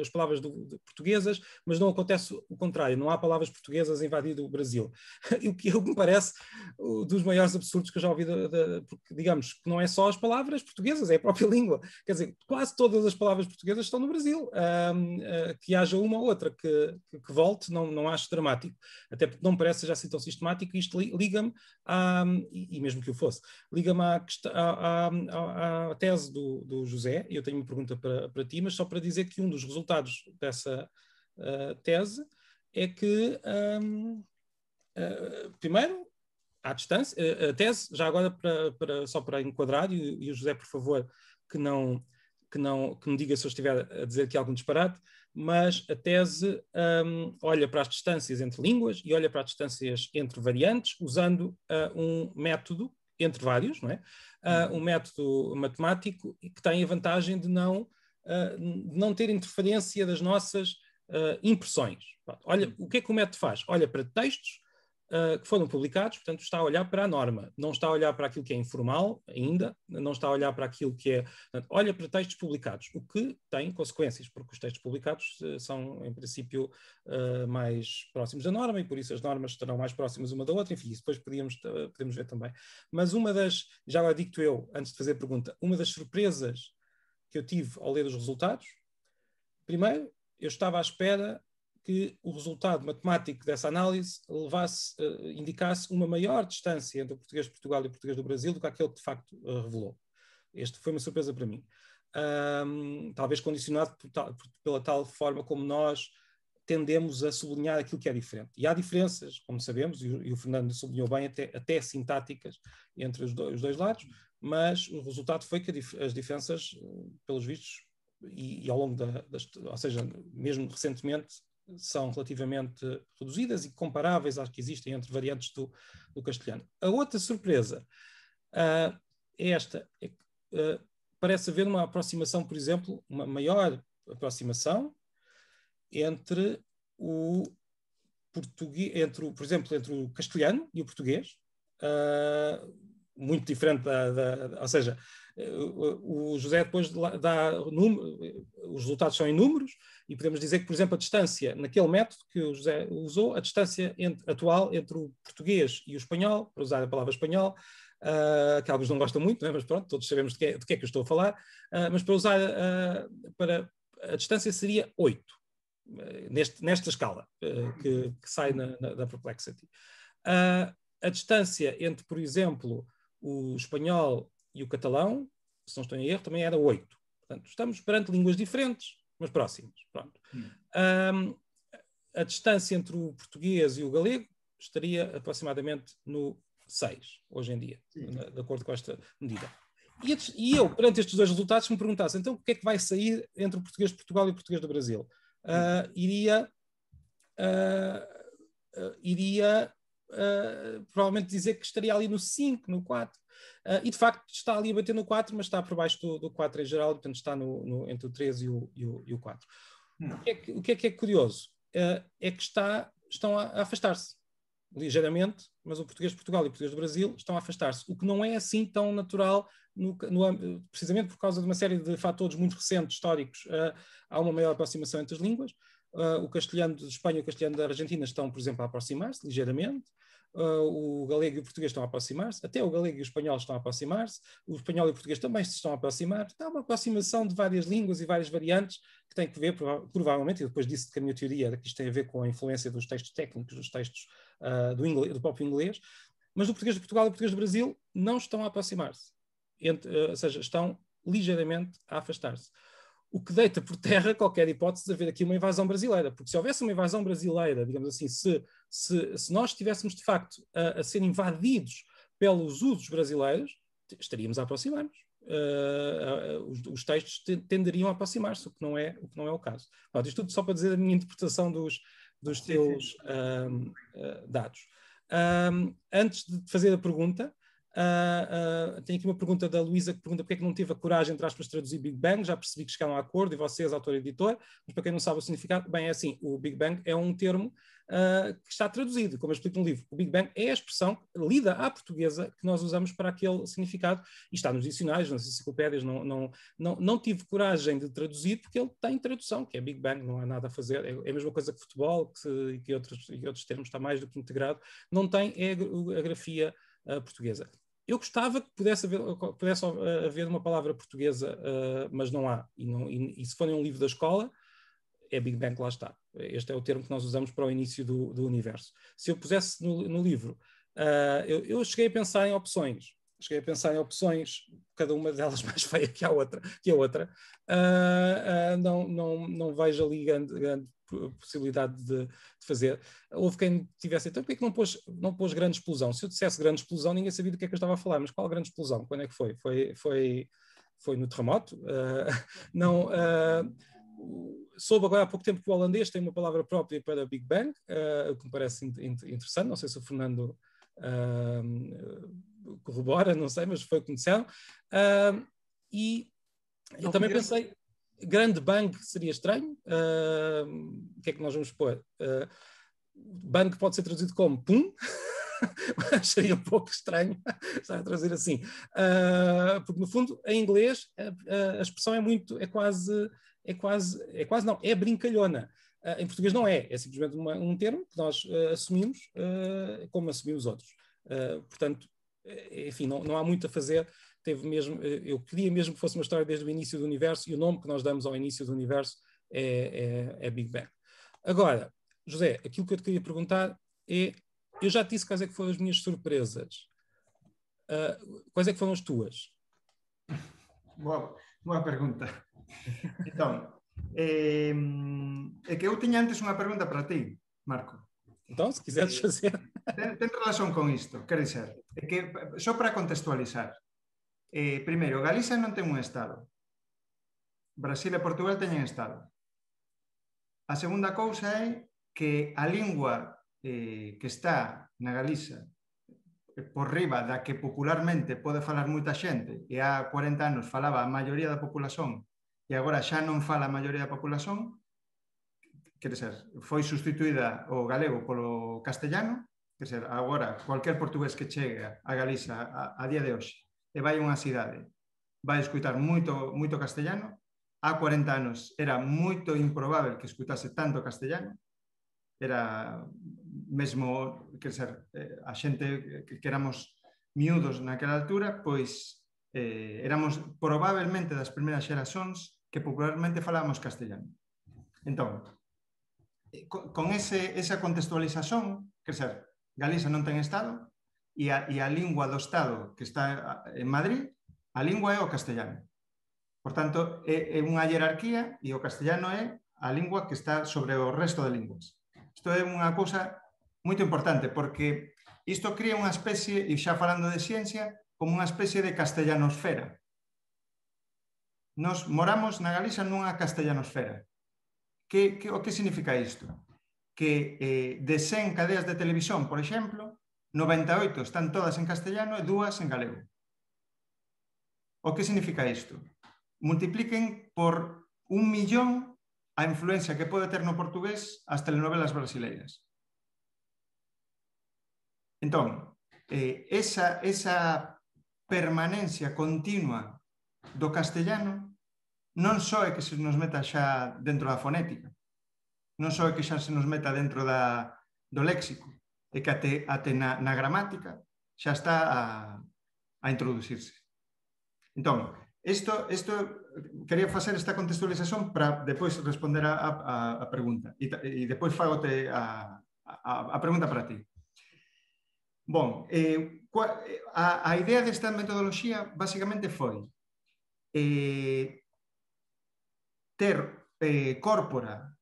as palavras portuguesas, mas não acontece o contrário, não há palavras portuguesas a invadir o Brasil. E o que me parece dos maiores absurdos que eu já ouvi, porque digamos que não é só as palavras portuguesas, é a própria língua. Quer dizer, quase todas as palavras portuguesas estão no Brasil. Que haja uma ou outra que volte, não acho dramático. Até porque não me parece já assim tão sistemático, e isto liga-me, e mesmo que o fosse, liga-me à tese do José, e eu tenho uma pergunta para ti, mas só para dizer que um dos resultados dessa tese é que, primeiro, à distância, a tese, já agora só para enquadrar, e o José, por favor, que me diga se eu estiver a dizer aqui algum disparate, mas a tese olha para as distâncias entre línguas e olha para as distâncias entre variantes, usando um método, entre vários, não é? Um método matemático que tem a vantagem de não ter interferência das nossas impressões. Olha, o que é que o método faz? Olha para textos que foram publicados, portanto está a olhar para a norma, não está a olhar para aquilo que é informal ainda, não está a olhar para aquilo que é... Portanto, olha para textos publicados, o que tem consequências, porque os textos publicados são, em princípio, mais próximos da norma, e por isso as normas estarão mais próximas uma da outra, enfim, isso depois podemos ver também. Mas já lá digo eu, antes de fazer a pergunta, uma das surpresas que eu tive ao ler os resultados, primeiro, eu estava à espera que o resultado matemático dessa análise indicasse uma maior distância entre o português de Portugal e o português do Brasil do que aquele que de facto revelou. Este foi uma surpresa para mim. Talvez condicionado pela tal forma como nós tendemos a sublinhar aquilo que é diferente. E há diferenças, como sabemos, e o Fernando sublinhou bem, até sintáticas entre os dois lados, mas o resultado foi que as diferenças, pelos vistos, e ao longo ou seja, mesmo recentemente, são relativamente reduzidas e comparáveis às que existem entre variantes do castelhano. A outra surpresa é esta. Parece haver uma aproximação, por exemplo, uma maior aproximação entre por exemplo, entre o castelhano e o português, muito diferente ou seja, o José depois dá os resultados são em números, e podemos dizer que, por exemplo, a distância, naquele método que o José usou, a distância atual entre o português e o espanhol, para usar a palavra espanhol, que alguns não gostam muito, não é? Mas pronto, todos sabemos de que é que eu estou a falar, mas para usar, a distância seria 8, nesta escala que sai da Perplexity. A distância entre, por exemplo, o espanhol e o catalão, se não estou em erro, também era 8. Portanto, estamos perante línguas diferentes, mas próximas. Pronto. A distância entre o português e o galego estaria aproximadamente no 6, hoje em dia, de acordo com esta medida. E eu, perante estes dois resultados, se me perguntasse, então, o que é que vai sair entre o português de Portugal e o português do Brasil? Iria iria provavelmente dizer que estaria ali no 5, no 4. E de facto está ali a bater no 4, mas está por baixo do 4 em geral, portanto está entre o 3 e o 4. O que é curioso? É que estão a afastar-se ligeiramente, mas o português de Portugal e o português do Brasil estão a afastar-se, o que não é assim tão natural, precisamente por causa de uma série de fatores muito recentes, históricos. Há uma maior aproximação entre as línguas. O castelhano de Espanha e o castelhano da Argentina estão, por exemplo, a aproximar-se ligeiramente. O galego e o português estão a aproximar-se, até o galego e o espanhol estão a aproximar-se, o espanhol e o português também se estão a aproximar. Há uma aproximação de várias línguas e várias variantes que tem que ver, provavelmente, e depois disse que a minha teoria que isto tem a ver com a influência dos textos técnicos, dos textos do próprio inglês, mas o português de Portugal e o português do Brasil não estão a aproximar-se, ou seja, estão ligeiramente a afastar-se. O que deita por terra qualquer hipótese de haver aqui uma invasão brasileira, porque se houvesse uma invasão brasileira, digamos assim, se nós estivéssemos de facto a ser invadidos pelos usos brasileiros, estaríamos a aproximar-nos. Os textos tenderiam a aproximar-se, o que não é o caso. Pronto, isto tudo só para dizer a minha interpretação dos teus dados. Antes de fazer a pergunta, tenho aqui uma pergunta da Luísa que pergunta porque é que não teve a coragem, entre aspas, de traduzir Big Bang. Já percebi que chegaram a acordo, e vocês, autor e editor, mas para quem não sabe o significado, bem, é assim, o Big Bang é um termo que está traduzido, como eu explico no livro. O Big Bang é a expressão lida à portuguesa que nós usamos para aquele significado, e está nos dicionários, nas enciclopédias. Não tive coragem de traduzir porque ele tem tradução, que é Big Bang, não há nada a fazer. É a mesma coisa que futebol, que outros termos, está mais do que integrado. Não tem a grafia portuguesa. Eu gostava que pudesse haver uma palavra portuguesa, mas não há. E se for em um livro da escola, é Big Bang, lá está. Este é o termo que nós usamos para o início do universo. Se eu pusesse no livro, eu cheguei a pensar em opções. Cada uma delas mais feia que a outra. Não vejo ali grande possibilidade de fazer. Houve quem tivesse, então, porque é que não pôs grande explosão? Se eu dissesse grande explosão, ninguém sabia do que é que eu estava a falar, mas qual grande explosão? Quando é que foi? Foi no terremoto? Soube agora há pouco tempo que o holandês tem uma palavra própria para Big Bang, o que me parece interessante. Não sei se o Fernando corrobora, não sei, mas foi o que me disseram. E eu também pensei, grande bang seria estranho. O que é que nós vamos pôr? Bang pode ser traduzido como pum. Seria um pouco estranho estar a traduzir assim. Porque no fundo, em inglês, a expressão é brincalhona. Em português não é. É simplesmente um termo que nós assumimos como assumimos outros. Portanto, enfim, não há muito a fazer. Eu queria mesmo que fosse uma história desde o início do universo, e o nome que nós damos ao início do universo é Big Bang. Agora, José, aquilo que eu te queria perguntar é, eu já te disse quais é que foram as minhas surpresas. Quais é que foram as tuas? Boa pergunta. Então, é que eu tinha antes unha pergunta para ti, Marco. Então, se quiseres fazer. Ten relación con isto, quer dizer, é que, só para contextualizar, primeiro, Galicia non ten un Estado. Brasil e Portugal teñen Estado. A segunda cousa é que a lingua que está na Galicia por riba da que popularmente pode falar moita xente, e há 40 anos falaba a maioría da populación e agora xa non fala a maioría da populación, quer dizer, foi sustituída o galego polo castellano, quer dizer, agora cualquier portugués que chegue a Galicia a día de hoxe e vai a unha cidade, vai escutar moito castellano. Há 40 anos era moito improbável que escutase tanto castellano, era mesmo, quer dizer, a xente que éramos miúdos naquela altura, pois éramos probablemente das primeiras xeracións que popularmente falábamos castellano. Entón, con esa contextualización, quer dizer, Galicia non ten Estado e a lingua do Estado que está en Madrid, a lingua é o castellano. Por tanto, é unha hierarquía e o castellano é a lingua que está sobre o resto de linguas. Isto é unha cousa moito importante, porque isto crea unha especie, e xa falando de ciencia, como unha especie de castellanosfera. Nos moramos na Galicia nunha castellanosfera. O que significa isto? que de 100 cadeas de televisión, por exemplo, 98 están todas en castellano e 2 en galego. O que significa isto? Multipliquen por 1.000.000 a influencia que pode ter no portugués as telenovelas brasileiras. Entón, esa permanencia continua do castellano non só é que se nos meta xa dentro da fonética, non só é que xa se nos meta dentro do léxico, é que até na gramática xa está a introducirse. Entón, isto quería facer esta contextualización para depois responder a pregunta e depois fagote a pregunta para ti. Bon, a idea desta metodoloxía basicamente foi ter córpora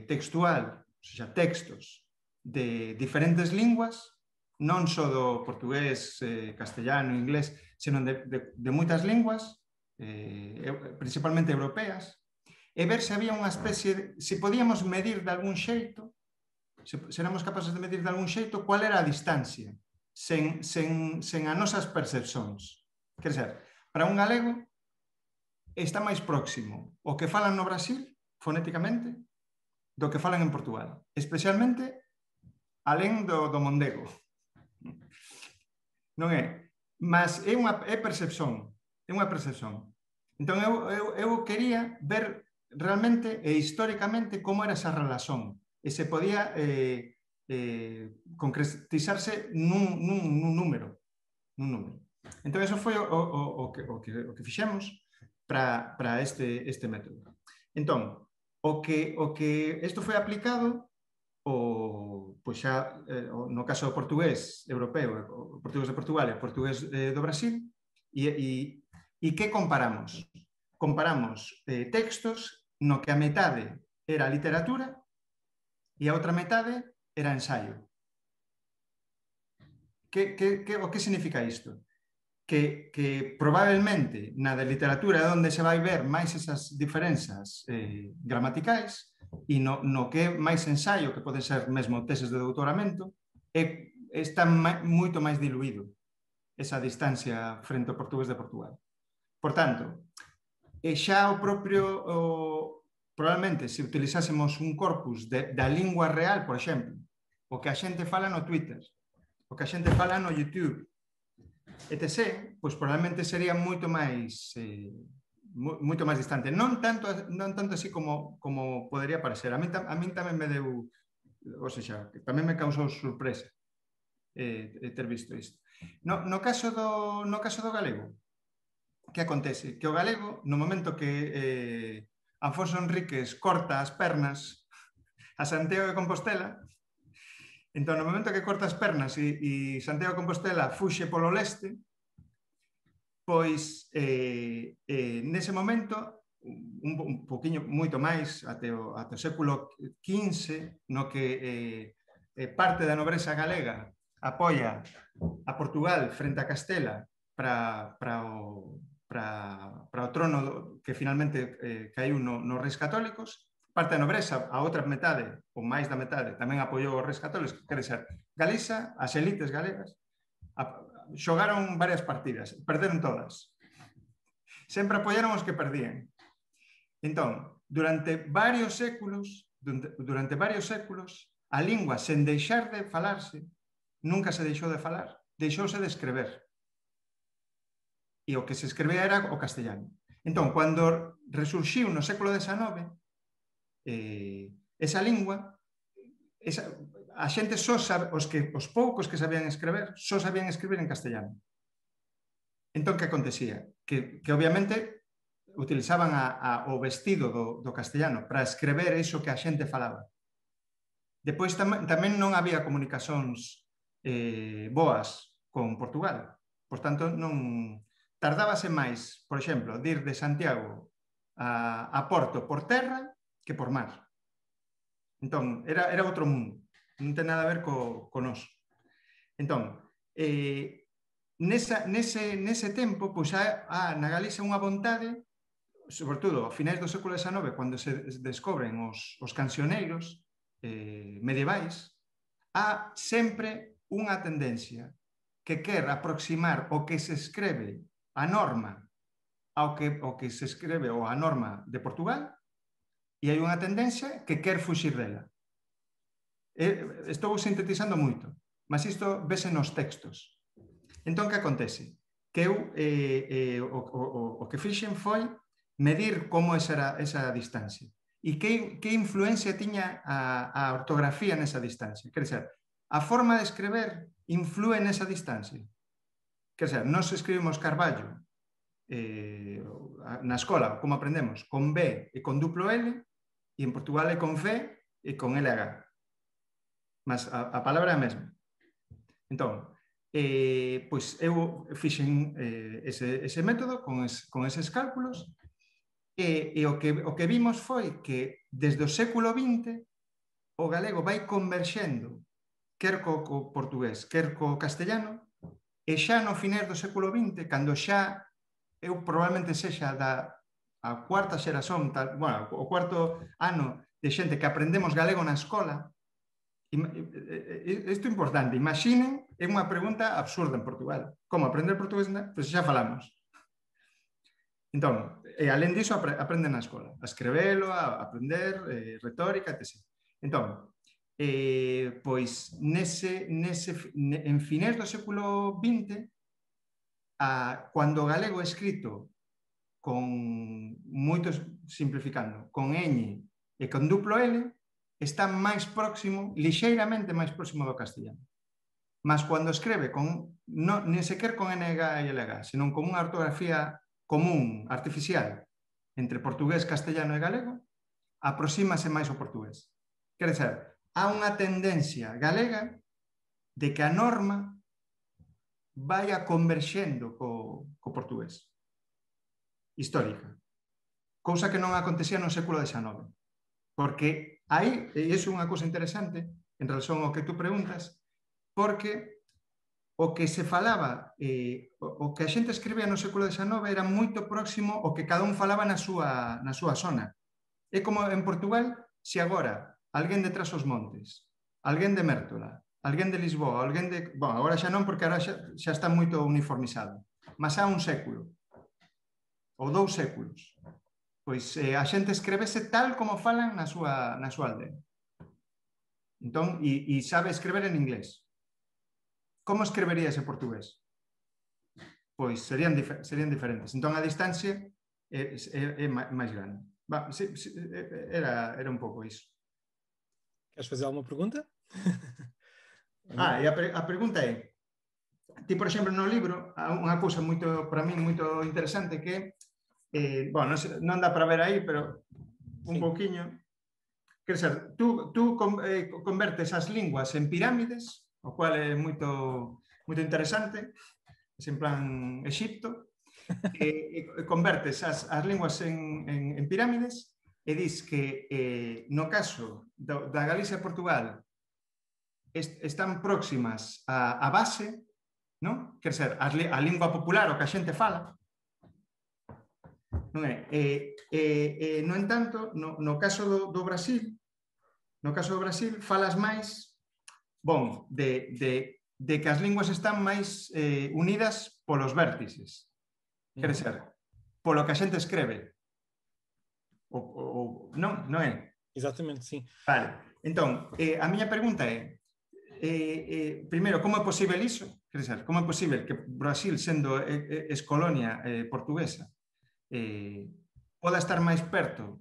textual, ou seja, textos de diferentes linguas, non só do portugués, castellano, inglés, senón de moitas linguas, principalmente europeas, e ver se había unha especie, se podíamos medir de algún xeito, se éramos capaces de medir de algún xeito, cual era a distancia, sen as nosas percepcións. Quer dizer, para un galego, está máis próximo o que falan no Brasil, fonéticamente, do que falan en Portugal. Especialmente, alén do mondego. Non é? Mas é percepción. É unha percepción. Entón, eu quería ver realmente e históricamente como era esa relación. E se podía concretizarse nun número. Entón, eso foi o que fixemos para este método. Entón, o que isto foi aplicado pois xa no caso do portugués europeo, o portugués de Portugal e o portugués do Brasil, e que comparamos? Comparamos textos no que a metade era literatura e a outra metade era ensaio. O que significa isto? Que probablemente na de literatura é onde se vai ver máis esas diferenzas gramaticais e no que é máis ensaio, que pode ser mesmo teses de doutoramento, está moito máis diluído esa distancia frente ao portugués de Portugal. Por tanto, xa o propio, probablemente, se utilizásemos un corpus da lingua real, por exemplo, o que a xente fala no Twitter, o que a xente fala no YouTube, etc., pois probablemente sería moito máis distante. Non tanto así como podería parecer. A min tamén me deu, ou seja, tamén me causou sorpresa ter visto isto. No caso do galego, que acontece? Que o galego, no momento que Afonso Henriques corta as pernas a Santiago de Compostela, entón, no momento que corta as pernas e Santiago de Compostela fuxe polo leste, pois, nese momento, un poquinho moito máis, até o século XV, no que parte da nobreza galega apoia a Portugal frente a Castela para o trono que finalmente caiu nos reis católicos. Parte da nobreza, a outra metade, ou máis da metade, tamén apoiou os reis católicos, quere ser Galiza, as elites galegas, xogaron varias partidas, perderon todas. Sempre apoiaron os que perdían. Entón, durante varios séculos, a lingua, sen deixar de falarse, nunca se deixou de falar, deixouse de escrever. E o que se escrevía era o castellano. Entón, cando resurxiu no século XIX, esa lingua, a xente só sabe, os poucos que sabían escrever, só sabían escribir en castellano. Entón, que acontecía? Que obviamente utilizaban o vestido do castellano para escrever iso que a xente falaba. Depois tamén non había comunicacións boas con Portugal. Por tanto, non tardábase máis, por exemplo, de ir de Santiago a Porto por terra que por mar. Entón, era outro mundo. Non ten nada a ver co noso. Entón, nese tempo, pois na Galicia unha vontade, sobre todo a finais do século XIX, cando se descobren os cancioneiros, medievais, há sempre unha tendencia que quer aproximar o que se escreve a norma ao que se escreve ou a norma de Portugal, e hai unha tendencia que quer fuxir dela. Estou sintetizando moito, mas isto vese nos textos. Entón, que acontece? Que eu o que fixen foi medir como era esa distancia e que influencia tiña a ortografía nesa distancia. Quer dizer, a forma de escrever influe nesa distancia. Quer dizer, nós escribimos Carballo na escola, como aprendemos, con B e con duplo L, e en Portugal é con V e con LH. Mas a palabra é a mesma. Entón, pois eu fixen ese método con eses cálculos, e o que vimos foi que desde o século XX o galego vai converxendo quer co portugués, quer co castellano, e xa no finés do século XX, cando xa eu probablemente sexa a cuarta xeración, bueno, o cuarto ano de xente que aprendemos galego na escola. Isto é importante, imaginen, é unha pregunta absurda en Portugal. Como aprender portugués? Pois xa falamos. Entón, alén diso, aprenden na escola, a escrevelo, a aprender retórica, etc. Entón, pois en finés do século XX, cando o galego é escrito con moitos, simplificando, con ñ e con duplo L, está máis próximo, lixeiramente máis próximo do castellano. Mas cando escreve nin sequer con NH e LH, senón con unha ortografía común, artificial, entre portugués, castellano e galego, aproxímase máis ao portugués. Quer dizer, há unha tendencia galega de que a norma vaya converxendo co portugués. Histórica. Cousa que non acontecía no século XIX. Porque aí, e iso é unha cousa interesante en relación ao que tú preguntas, porque o que se falaba, o que a xente escribía no século XIX era moito próximo ao que cada un falaba na súa zona. É como en Portugal, se agora alguén de Trás-os-Montes, alguén de Mértola, alguén de Lisboa, alguén de... Bom, agora xa non, porque agora xa está moito uniformizado. Mas há un século, ou 2 séculos, pois a xente escrevese tal como falan na súa aldea. Entón, e sabe escrever en inglés. Como escrevería ese portugués? Pois serían diferentes. Entón, a distancia é máis grande. Era un pouco iso. Queres fazer alguma pergunta? E a pregunta é, ti, por exemplo, no libro, há unha cousa para mí moito interesante que bueno, non dá para ver aí, pero un pouquiño. Quer dizer, tú convertes as linguas en pirámides, o cual é moito interesante, en plan Egipto, e convertes as linguas en pirámides e dis que no caso da Galicia e Portugal están próximas á base, non? Quer dizer, a lingua popular, o que a xente fala, non é? No entanto, no caso do Brasil, falas máis, de que as linguas están máis unidas polos vértices. Quer dizer, polo que a xente escreve. Non é? Exatamente, sim. Vale. Entón, a miña pregunta é, primeiro, como é posible iso? Quer dizer, como é posible que Brasil, sendo ex-colonia portuguesa, poda estar máis perto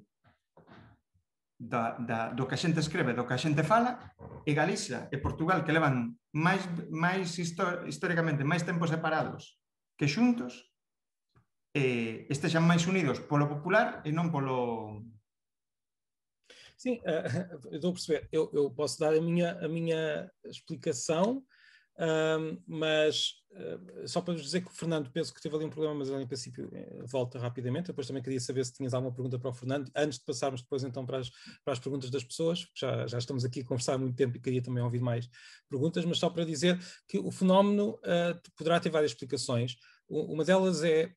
do que a xente escreve, do que a xente fala, e Galicia e Portugal, que levan históricamente máis tempos separados que xuntos, estexan máis unidos polo popular e non polo... Sim, eu estou a perceber. Eu posso dar a minha explicação, mas só para vos dizer que o Fernando, penso que teve ali um problema, mas ele em princípio volta rapidamente. Depois também queria saber se tinhas alguma pergunta para o Fernando, antes de passarmos depois então para as perguntas das pessoas, porque já estamos aqui a conversar há muito tempo e queria também ouvir mais perguntas, mas só para dizer que o fenómeno poderá ter várias explicações. Uma delas é,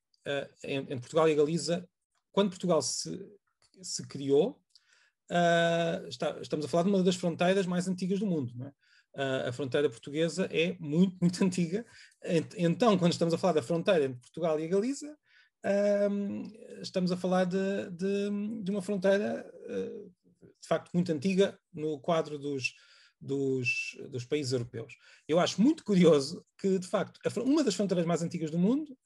entre Portugal e Galiza, quando Portugal se criou, estamos a falar de uma das fronteiras mais antigas do mundo, não é? A fronteira portuguesa é muito, muito antiga. Então, quando estamos a falar da fronteira entre Portugal e a Galiza, estamos a falar de uma fronteira, de facto, muito antiga no quadro dos países europeus. Eu acho muito curioso que, de facto, uma das fronteiras mais antigas do mundo,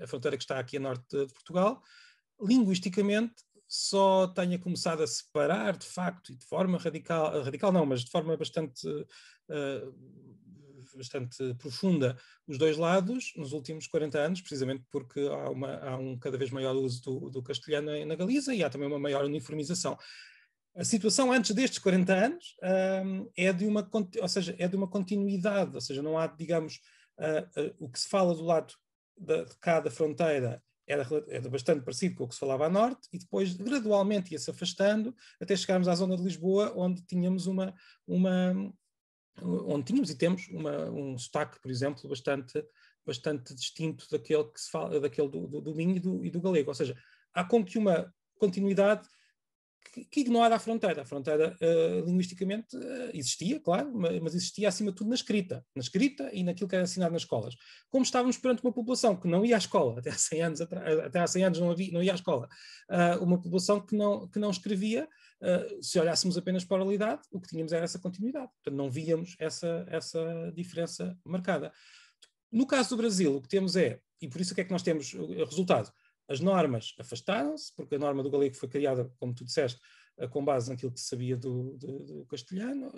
a fronteira que está aqui a norte de Portugal, linguisticamente, só tenha começado a separar, de facto, e de forma radical não, mas de forma bastante profunda, os dois lados nos últimos 40 anos, precisamente porque há um cada vez maior uso do castelhano na Galiza e há também uma maior uniformização. A situação antes destes 40 anos é de uma continuidade, ou seja, não há, digamos, o que se fala do lado de cá da fronteira era bastante parecido com o que se falava a norte, e depois gradualmente ia-se afastando até chegarmos à zona de Lisboa, onde tínhamos onde tínhamos e temos um sotaque, por exemplo, bastante distinto daquele que se fala, daquele do Minho e do galego. Ou seja, há como que uma continuidade que ignora a fronteira. A fronteira, linguisticamente, existia, claro, mas existia acima de tudo na escrita e naquilo que era ensinado nas escolas. Como estávamos perante uma população que não ia à escola, até há 100 anos não ia à escola, uma população que não escrevia, se olhássemos apenas para a oralidade, o que tínhamos era essa continuidade. Portanto, não víamos essa diferença marcada. No caso do Brasil, o que temos e por isso o que é que nós temos o resultado? As normas afastaram-se, porque a norma do galego foi criada, como tu disseste, com base naquilo que se sabia do castelhano,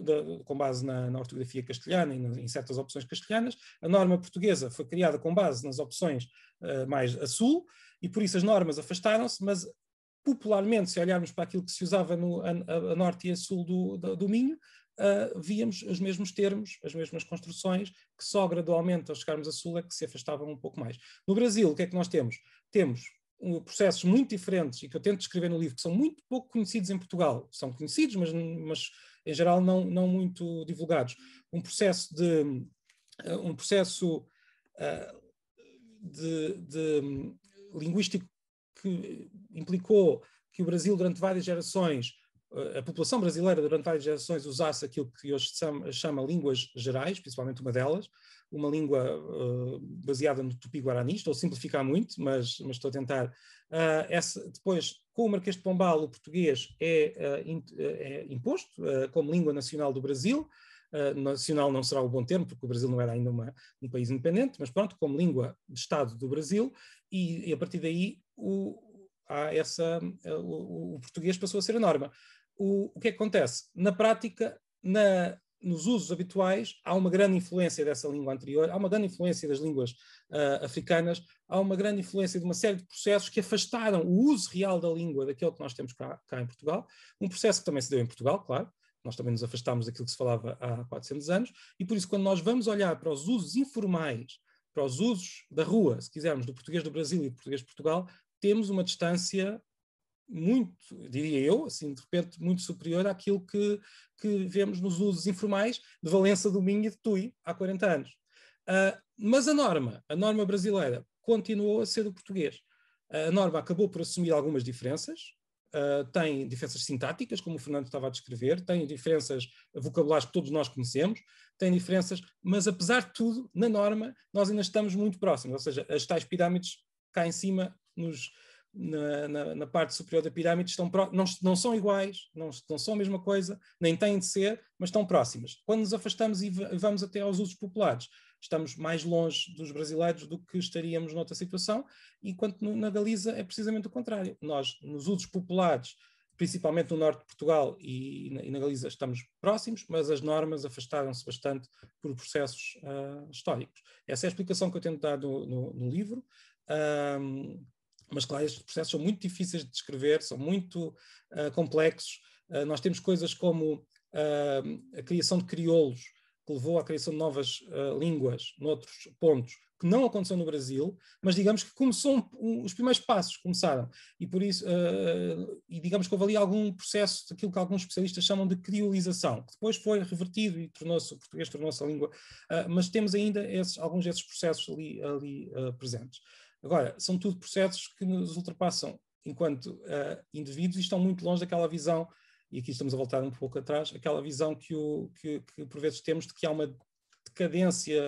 com base na ortografia castelhana e em certas opções castelhanas. A norma portuguesa foi criada com base nas opções mais a sul, e por isso as normas afastaram-se, mas popularmente, se olharmos para aquilo que se usava a norte e a sul do Minho, víamos os mesmos termos, as mesmas construções, que só gradualmente, ao chegarmos a sul, é que se afastavam um pouco mais. No Brasil, o que é que nós temos? Temos processos muito diferentes e que eu tento descrever no livro, que são muito pouco conhecidos em Portugal. São conhecidos, mas em geral não muito divulgados. Um processo linguístico que implicou que o Brasil, durante várias gerações, a população brasileira, durante várias gerações, usasse aquilo que hoje se chama línguas gerais, principalmente uma delas, uma língua baseada no tupi-guarani. Estou a simplificar muito, mas estou a tentar. Depois, com o Marquês de Pombal, o português é imposto como língua nacional do Brasil. Nacional não será o bom termo, porque o Brasil não era ainda um país independente, mas pronto, como língua de Estado do Brasil, e a partir daí o português passou a ser a norma. O que é que acontece? Na prática, nos usos habituais, há uma grande influência dessa língua anterior, há uma grande influência das línguas africanas, há uma grande influência de uma série de processos que afastaram o uso real da língua daquele que nós temos cá em Portugal, um processo que também se deu em Portugal, claro. Nós também nos afastámos daquilo que se falava há 400 anos, e por isso, quando nós vamos olhar para os usos informais, para os usos da rua, se quisermos, do português do Brasil e do português de Portugal, temos uma distância muito, diria eu, assim, de repente, muito superior àquilo que vemos nos usos informais de Valença, do Minho e de Tui, há 40 anos. Mas a norma brasileira, continuou a ser do português. A norma acabou por assumir algumas diferenças, tem diferenças sintáticas, como o Fernando estava a descrever, tem diferenças vocabulares que todos nós conhecemos, tem diferenças, mas apesar de tudo, na norma, nós ainda estamos muito próximos, ou seja, as tais pirâmides cá em cima, na parte superior da pirâmide, não são iguais, não são a mesma coisa, nem têm de ser, mas estão próximas. Quando nos afastamos e vamos até aos usos populares, estamos mais longe dos brasileiros do que estaríamos noutra situação, enquanto na Galiza é precisamente o contrário. Nós, nos usos populares, principalmente no norte de Portugal e na Galiza, estamos próximos, mas as normas afastaram-se bastante por processos históricos. Essa é a explicação que eu tento dar no livro. Mas, claro, estes processos são muito difíceis de descrever, são muito complexos. Nós temos coisas como a criação de crioulos, que levou à criação de novas línguas noutros pontos, que não aconteceu no Brasil, mas digamos que os primeiros passos começaram. E por isso, e digamos que houve ali algum processo daquilo que alguns especialistas chamam de criolização, que depois foi revertido e o português tornou-se a língua, mas temos ainda alguns desses processos ali presentes. Agora, são tudo processos que nos ultrapassam enquanto indivíduos e estão muito longe daquela visão e aqui estamos a voltar um pouco atrás, aquela visão que por vezes temos de que há uma decadência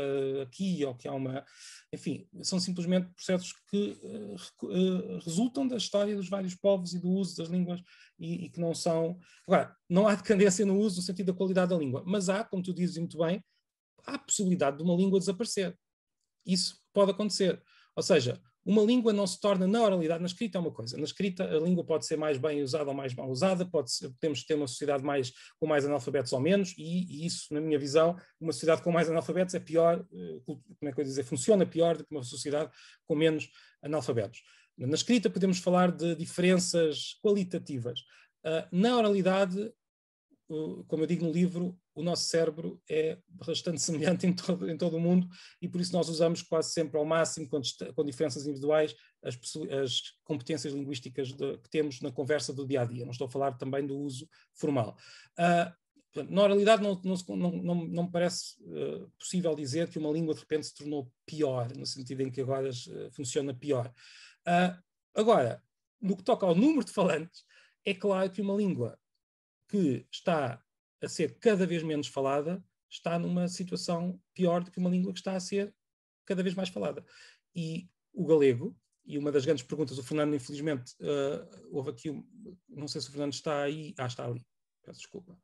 aqui, ou que há uma... Enfim, são simplesmente processos que resultam da história dos vários povos e do uso das línguas e que não são... Agora, não há decadência no uso no sentido da qualidade da língua, mas há, como tu dizes muito bem, há a possibilidade de uma língua desaparecer. Isso pode acontecer. Ou seja, uma língua não se torna, na oralidade, na escrita é uma coisa. Na escrita, a língua pode ser mais bem usada ou mais mal usada, podemos ter uma sociedade com mais analfabetos ou menos, e isso, na minha visão, uma sociedade com mais analfabetos é pior, como é que eu ia dizer, funciona pior do que uma sociedade com menos analfabetos. Na escrita podemos falar de diferenças qualitativas. Na oralidade, como eu digo no livro, o nosso cérebro é bastante semelhante em todo o mundo e por isso nós usamos quase sempre ao máximo, com diferenças individuais, as competências linguísticas que temos na conversa do dia-a-dia. Não estou a falar também do uso formal. Na oralidade não me parece possível dizer que uma língua de repente se tornou pior, no sentido em que agora funciona pior. Agora, no que toca ao número de falantes, é claro que uma língua que está a ser cada vez menos falada está numa situação pior do que uma língua que está a ser cada vez mais falada. E o galego, e uma das grandes perguntas, o Fernando, infelizmente, houve aqui, não sei se o Fernando está aí, está ali, peço desculpa.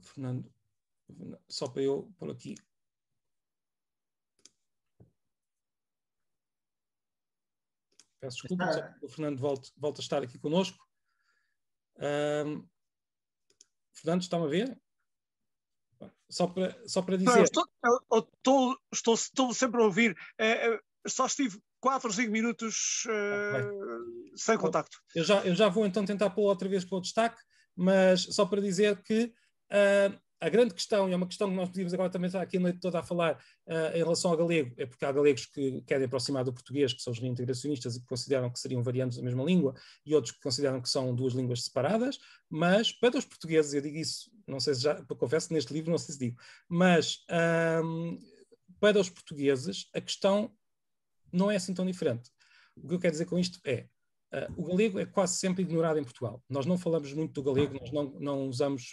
Fernando, só para eu pôr aqui. Peço desculpa, só para o Fernando volte a estar aqui connosco. Fernando, está-me a ver? Só para dizer... Estou sempre a ouvir. Só estive 4 ou 5 minutos sem contacto. Eu já vou então tentar pôr outra vez para o destaque, mas só para dizer que a grande questão, e é uma questão que nós podíamos agora também estar aqui a noite toda a falar em relação ao galego, é porque há galegos que querem aproximar do português, que são os reintegracionistas e que consideram que seriam variantes da mesma língua, e outros que consideram que são duas línguas separadas, mas para os portugueses, eu digo isso, não sei se já, confesso que neste livro não sei se digo, mas para os portugueses a questão não é assim tão diferente. O que eu quero dizer com isto é, o galego é quase sempre ignorado em Portugal. Nós não falamos muito do galego, nós não usamos,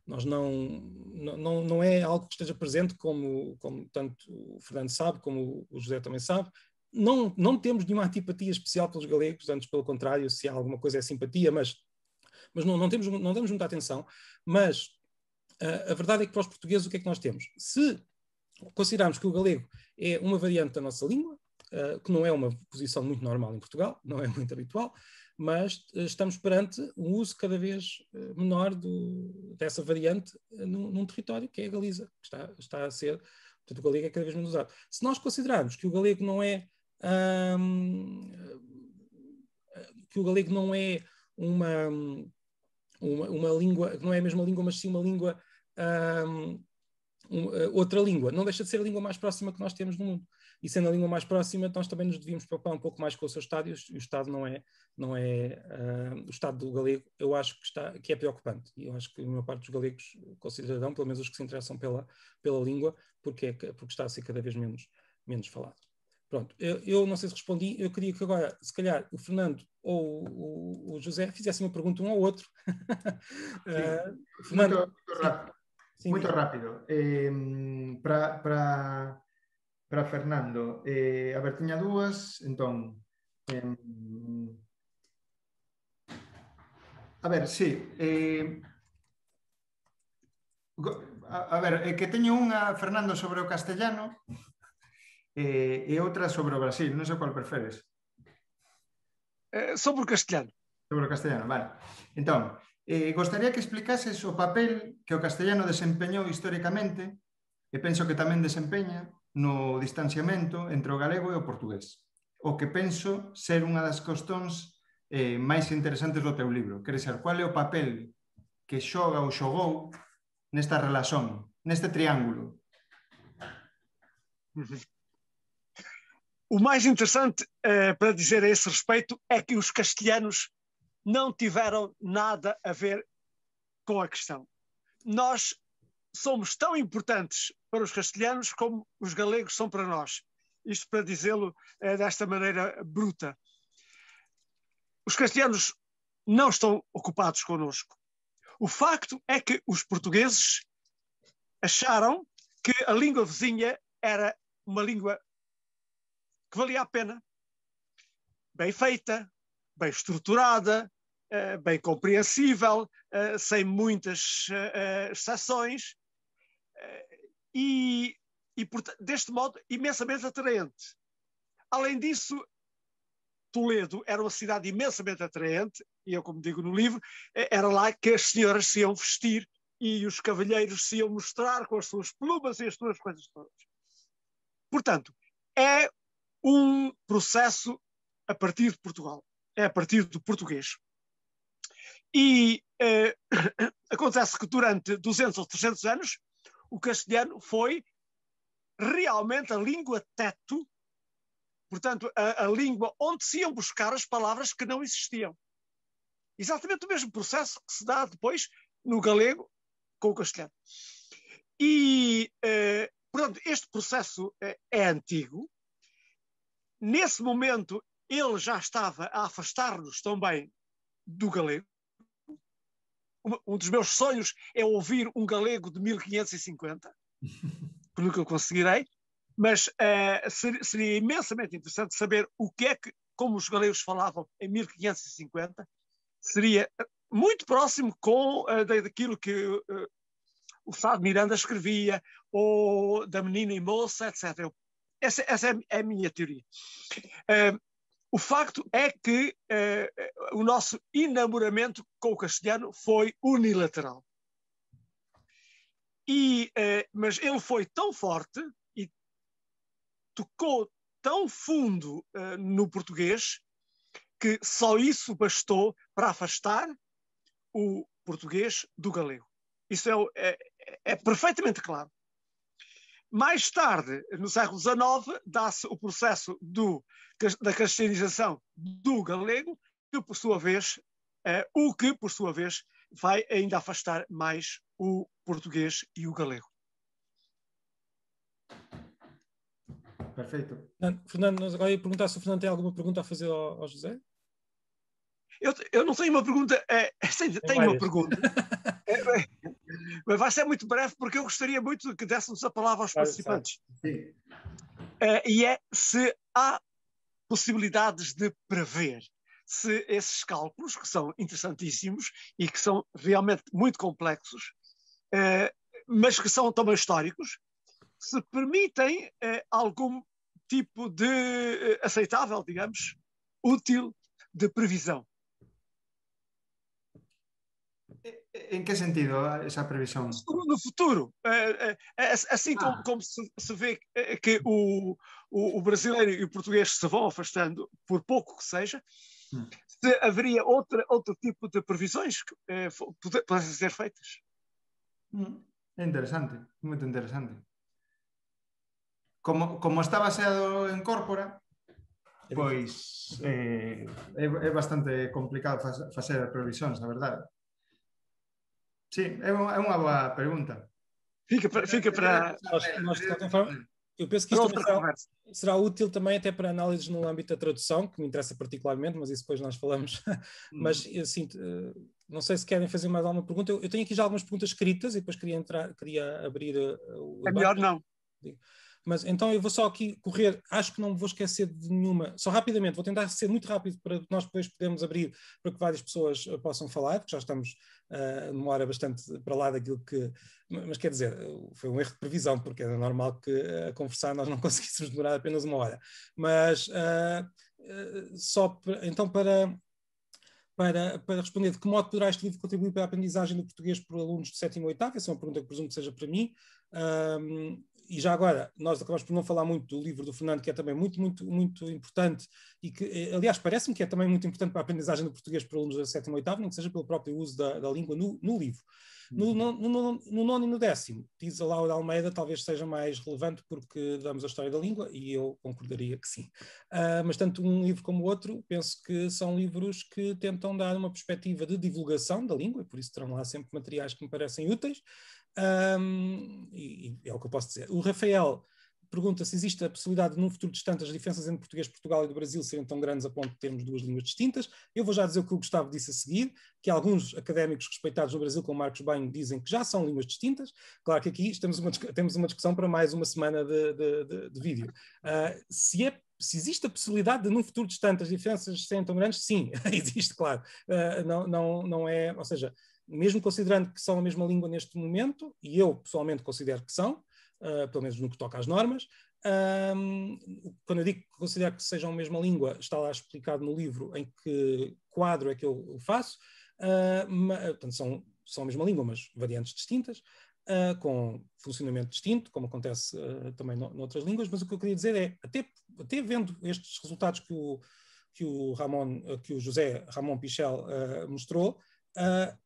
nós não é algo que esteja presente como tanto o Fernando sabe, como o José também sabe. Não temos nenhuma antipatia especial pelos galegos, antes pelo contrário, se há alguma coisa é simpatia, mas não damos muita atenção. Mas a verdade é que para os portugueses o que é que nós temos? Se considerarmos que o galego é uma variante da nossa língua, que não é uma posição muito normal em Portugal, não é muito habitual, mas estamos perante um uso cada vez menor dessa variante num território que é a Galiza, que está a ser, portanto o galego é cada vez menos usado. Se nós considerarmos que o galego não é uma língua, não é a mesma língua, mas sim uma língua, outra língua, não deixa de ser a língua mais próxima que nós temos no mundo. E sendo a língua mais próxima, nós também nos devíamos preocupar um pouco mais com o seu estado, e o estado não é o estado do galego, eu acho que é preocupante. E eu acho que a maior parte dos galegos considerarão, pelo menos os que se interessam pela língua, porque está a ser cada vez menos falado. Pronto, eu não sei se respondi, eu queria que agora, se calhar, o Fernando ou o José fizessem uma pergunta um ao outro. Fernando, muito rápido. Sim. Muito rápido. Para Fernando, a ver, tiña dúas, entón, a ver, sí, a ver, que teño unha, Fernando, sobre o castellano e outra sobre o Brasil, non sei qual preferes. Sobre o castellano. Sobre o castellano, vale. Entón, gostaría que explicases o papel que o castellano desempeñou históricamente, e penso que tamén desempeña, no distanciamento entre o galego e o portugués. O que penso ser unha das cuestións máis interesantes do teu libro. Quere ser, qual é o papel que xoga ou xogou nesta relación, neste triángulo? O mais interessante para dizer a esse respeito é que os castelhanos não tiveram nada a ver com a questão. Nós somos tão importantes para os castelhanos como os galegos são para nós. Isto para dizê-lo desta maneira bruta. os castelhanos não estão ocupados connosco. O facto é que os portugueses acharam que a língua vizinha era uma língua que valia a pena, bem feita, bem estruturada, bem compreensível, sem muitas exceções, e deste modo, imensamente atraente. Além disso, Toledo era uma cidade imensamente atraente, e eu, como digo no livro, era lá que as senhoras se iam vestir e os cavalheiros se iam mostrar com as suas plumas e as suas coisas todas. Portanto, é um processo a partir de Portugal, é a partir do português. E acontece que durante 200 ou 300 anos, o castelhano foi realmente a língua teto, portanto, a língua onde se iam buscar as palavras que não existiam. Exatamente o mesmo processo que se dá depois no galego com o castelhano. E, portanto, este processo é antigo. Nesse momento, ele já estava a afastar-nos também do galego. Um dos meus sonhos é ouvir um galego de 1550, que nunca conseguirei, mas seria imensamente interessante saber o que é que, como os galegos falavam em 1550, seria muito próximo daquilo que o Sá de Miranda escrevia, ou da Menina e Moça, etc. Essa é a minha teoria. O facto é que o nosso enamoramento com o castelhano foi unilateral. Mas ele foi tão forte e tocou tão fundo no português que só isso bastou para afastar o português do galego. Isso é perfeitamente claro. Mais tarde, no século XIX, dá-se o processo da castelhanização do galego, que por sua vez vai ainda afastar mais o português e o galego. Perfeito. Fernando, agora ia perguntar se o Fernando tem alguma pergunta a fazer ao José. Eu não tenho uma pergunta, tenho uma pergunta. Mas vai ser muito breve, porque eu gostaria muito que dessemos a palavra aos participantes. Sim. E é se há possibilidades de prever se esses cálculos, que são interessantíssimos e que são realmente muito complexos, mas que são também históricos, se permitem algum tipo de aceitável, digamos, útil de previsão. Em que sentido essa previsão? No futuro, assim como se vê que o brasileiro e o português se vão afastando, por pouco que seja, se haveria outro tipo de previsões que pudessem ser feitas. É interessante, muito interessante. Como está baseado en Córpora, pois é bastante complicado facer previsións, a verdade. Sí, é unha boa pregunta. Fica para Nós, de qualquer forma, eu penso que para isto outra será útil também até para análises no âmbito da tradução, que me interessa particularmente, mas isso depois nós falamos. Mas, assim, não sei se querem fazer mais alguma pergunta. Eu tenho aqui já algumas perguntas escritas e depois queria abrir o debate. É melhor não. Mas então eu vou só aqui correr, acho que não me vou esquecer de nenhuma, só rapidamente, vou tentar ser muito rápido para que nós depois podemos abrir para que várias pessoas possam falar, porque já estamos numa hora bastante para lá daquilo que, mas quer dizer, foi um erro de previsão, porque era normal que a conversar nós não conseguíssemos demorar apenas uma hora, mas só então para responder de que modo poderá este livro contribuir para a aprendizagem do português por alunos de 7º e 8º, essa é uma pergunta que presumo que seja para mim. E já agora, nós acabamos por não falar muito do livro do Fernando, que é também muito, muito, muito importante e que, aliás, parece-me que é também muito importante para a aprendizagem do português para alunos da 7º e 8º, nem que seja pelo próprio uso da língua no livro. No 9º e no 10º, diz a Laura Almeida, talvez seja mais relevante porque damos a história da língua e eu concordaria que sim. Mas tanto um livro como o outro, penso que são livros que tentam dar uma perspectiva de divulgação da língua, e por isso terão lá sempre materiais que me parecem úteis. E é o que eu posso dizer. O Rafael pergunta se existe a possibilidade de, num futuro distante, as diferenças entre português de Portugal e do Brasil serem tão grandes a ponto de termos duas línguas distintas. Eu vou já dizer o que o Gustavo disse a seguir, que alguns académicos respeitados no Brasil, como Marcos Banho, dizem que já são línguas distintas. Claro que aqui temos uma discussão para mais uma semana de vídeo. Se existe a possibilidade de, num futuro distante, as diferenças serem tão grandes, sim, existe, claro. Não é, ou seja, mesmo considerando que são a mesma língua neste momento, e eu pessoalmente considero que são, pelo menos no que toca às normas, quando eu digo que considero que sejam a mesma língua, está lá explicado no livro em que quadro é que eu faço, portanto são a mesma língua, mas variantes distintas, com funcionamento distinto, como acontece também noutras línguas, mas o que eu queria dizer é, até vendo estes resultados que o José Ramon Pichel mostrou,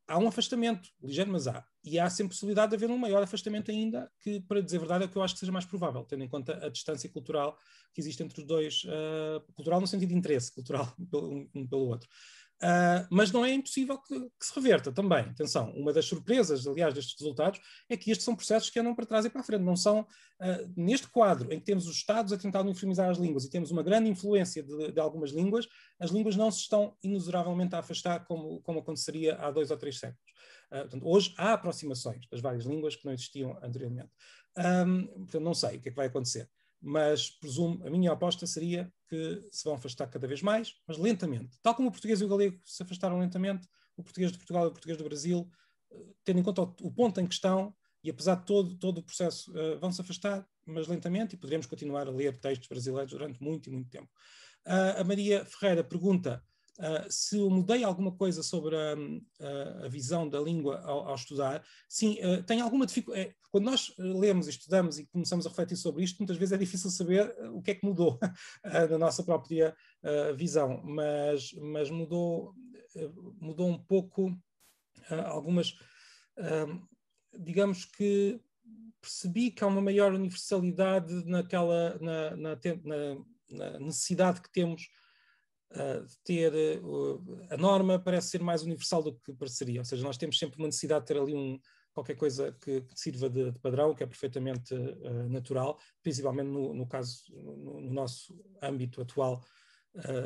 há um afastamento ligeiro, mas há. E há sempre possibilidade de haver um maior afastamento ainda, que, para dizer a verdade, é o que eu acho que seja mais provável, tendo em conta a distância cultural que existe entre os dois, cultural no sentido de interesse cultural um pelo outro. Mas não é impossível que se reverta também. Atenção, uma das surpresas, aliás, destes resultados é que estes são processos que andam para trás e para a frente. Não são, neste quadro em que temos os Estados a tentar uniformizar as línguas e temos uma grande influência de algumas línguas, as línguas não se estão inexoravelmente a afastar como aconteceria há 2 ou 3 séculos. Portanto, hoje há aproximações das várias línguas que não existiam anteriormente. Portanto, não sei o que é que vai acontecer, mas presumo, a minha aposta seria que se vão afastar cada vez mais, mas lentamente. Tal como o português e o galego se afastaram lentamente, o português de Portugal e o português do Brasil, tendo em conta o ponto em que estão, e apesar de todo o processo, vão se afastar, mas lentamente, e poderemos continuar a ler textos brasileiros durante muito e muito tempo. A Maria Ferreira pergunta se eu mudei alguma coisa sobre a visão da língua ao estudar. Sim, tem alguma dificuldade. Quando nós lemos e estudamos e começamos a refletir sobre isto, muitas vezes é difícil saber o que é que mudou na nossa própria visão, mas mudou um pouco algumas. Digamos que percebi que há uma maior universalidade na necessidade que temos de ter a norma parece ser mais universal do que pareceria, ou seja, nós temos sempre uma necessidade de ter ali qualquer coisa que sirva de padrão, que é perfeitamente natural, principalmente no nosso âmbito atual,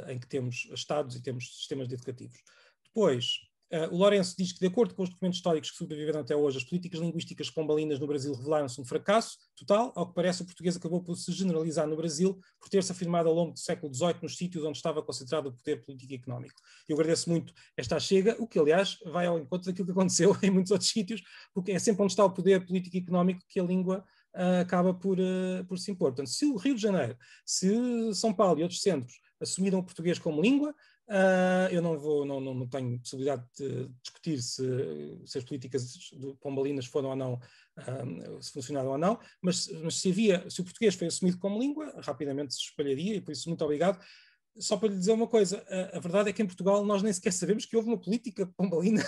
em que temos Estados e temos sistemas educativos. Depois, o Lourenço diz que, de acordo com os documentos históricos que sobreviveram até hoje, as políticas linguísticas pombalinas no Brasil revelaram-se um fracasso total. Ao que parece, o português acabou por se generalizar no Brasil, por ter-se afirmado ao longo do século XVIII nos sítios onde estava concentrado o poder político e económico. Eu agradeço muito esta achega, o que, aliás, vai ao encontro daquilo que aconteceu em muitos outros sítios, porque é sempre onde está o poder político e económico que a língua acaba por se impor. Portanto, se o Rio de Janeiro, se São Paulo e outros centros assumiram o português como língua, eu não tenho possibilidade de discutir se as políticas pombalinas foram ou não, se funcionaram ou não, mas se o português foi assumido como língua, rapidamente se espalharia, e por isso muito obrigado. Só para lhe dizer uma coisa, a verdade é que em Portugal nós nem sequer sabemos que houve uma política pombalina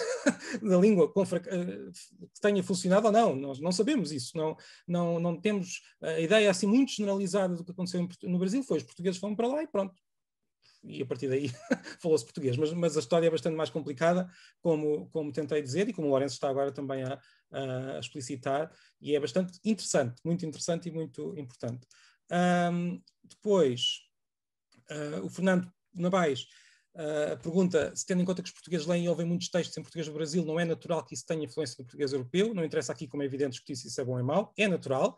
da língua que tenha funcionado ou não. Nós não sabemos isso. Não temos a ideia assim muito generalizada do que aconteceu no Brasil. Foi os portugueses foram para lá e pronto. E a partir daí falou-se português. Mas a história é bastante mais complicada, como tentei dizer, e como o Lourenço está agora também a explicitar, e é bastante interessante, muito interessante e muito importante. Depois, o Fernando Nabais pergunta se, tendo em conta que os portugueses leem e ouvem muitos textos em português do Brasil, não é natural que isso tenha influência no português europeu? Não interessa aqui, como é evidente, discutir se isso é bom ou mau. É natural.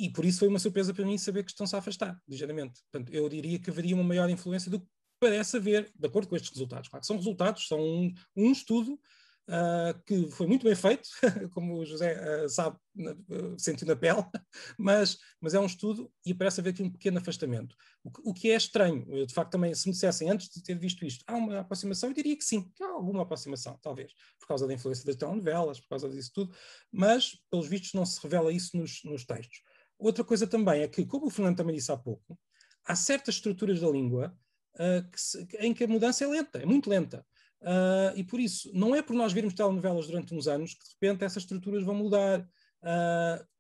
E por isso foi uma surpresa para mim saber que estão-se a afastar, ligeiramente. Portanto, eu diria que haveria uma maior influência do que parece haver, de acordo com estes resultados. Claro que são resultados, são um estudo que foi muito bem feito, como o José sabe, sentiu na pele, mas é um estudo e parece haver aqui um pequeno afastamento. O que é estranho, eu, de facto também, se me dissessem antes de ter visto isto, há uma aproximação, eu diria que sim, que há alguma aproximação, talvez, por causa da influência das telenovelas, por causa disso tudo, mas, pelos vistos, não se revela isso nos textos. Outra coisa também é que, como o Fernando também disse há pouco, há certas estruturas da língua em que a mudança é lenta, é muito lenta. E por isso, não é por nós vermos telenovelas durante uns anos que de repente essas estruturas vão mudar.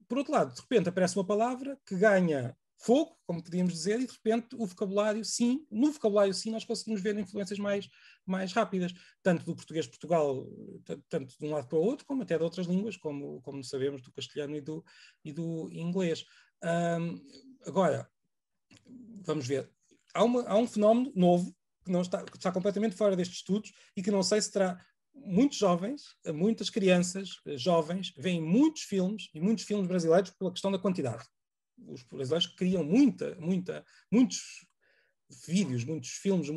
Por outro lado, de repente aparece uma palavra que ganha fogo, como podíamos dizer, e de repente no vocabulário sim, nós conseguimos ver influências mais rápidas, tanto do português de Portugal, tanto de um lado para o outro, como até de outras línguas, como sabemos, do castelhano e do inglês. Agora, vamos ver. Há um fenómeno novo que está completamente fora destes estudos e que não sei se terá muitos jovens, muitas crianças jovens, veem muitos filmes e muitos filmes brasileiros pela questão da quantidade. Os brasileiros criam muitos vídeos, muitos filmes,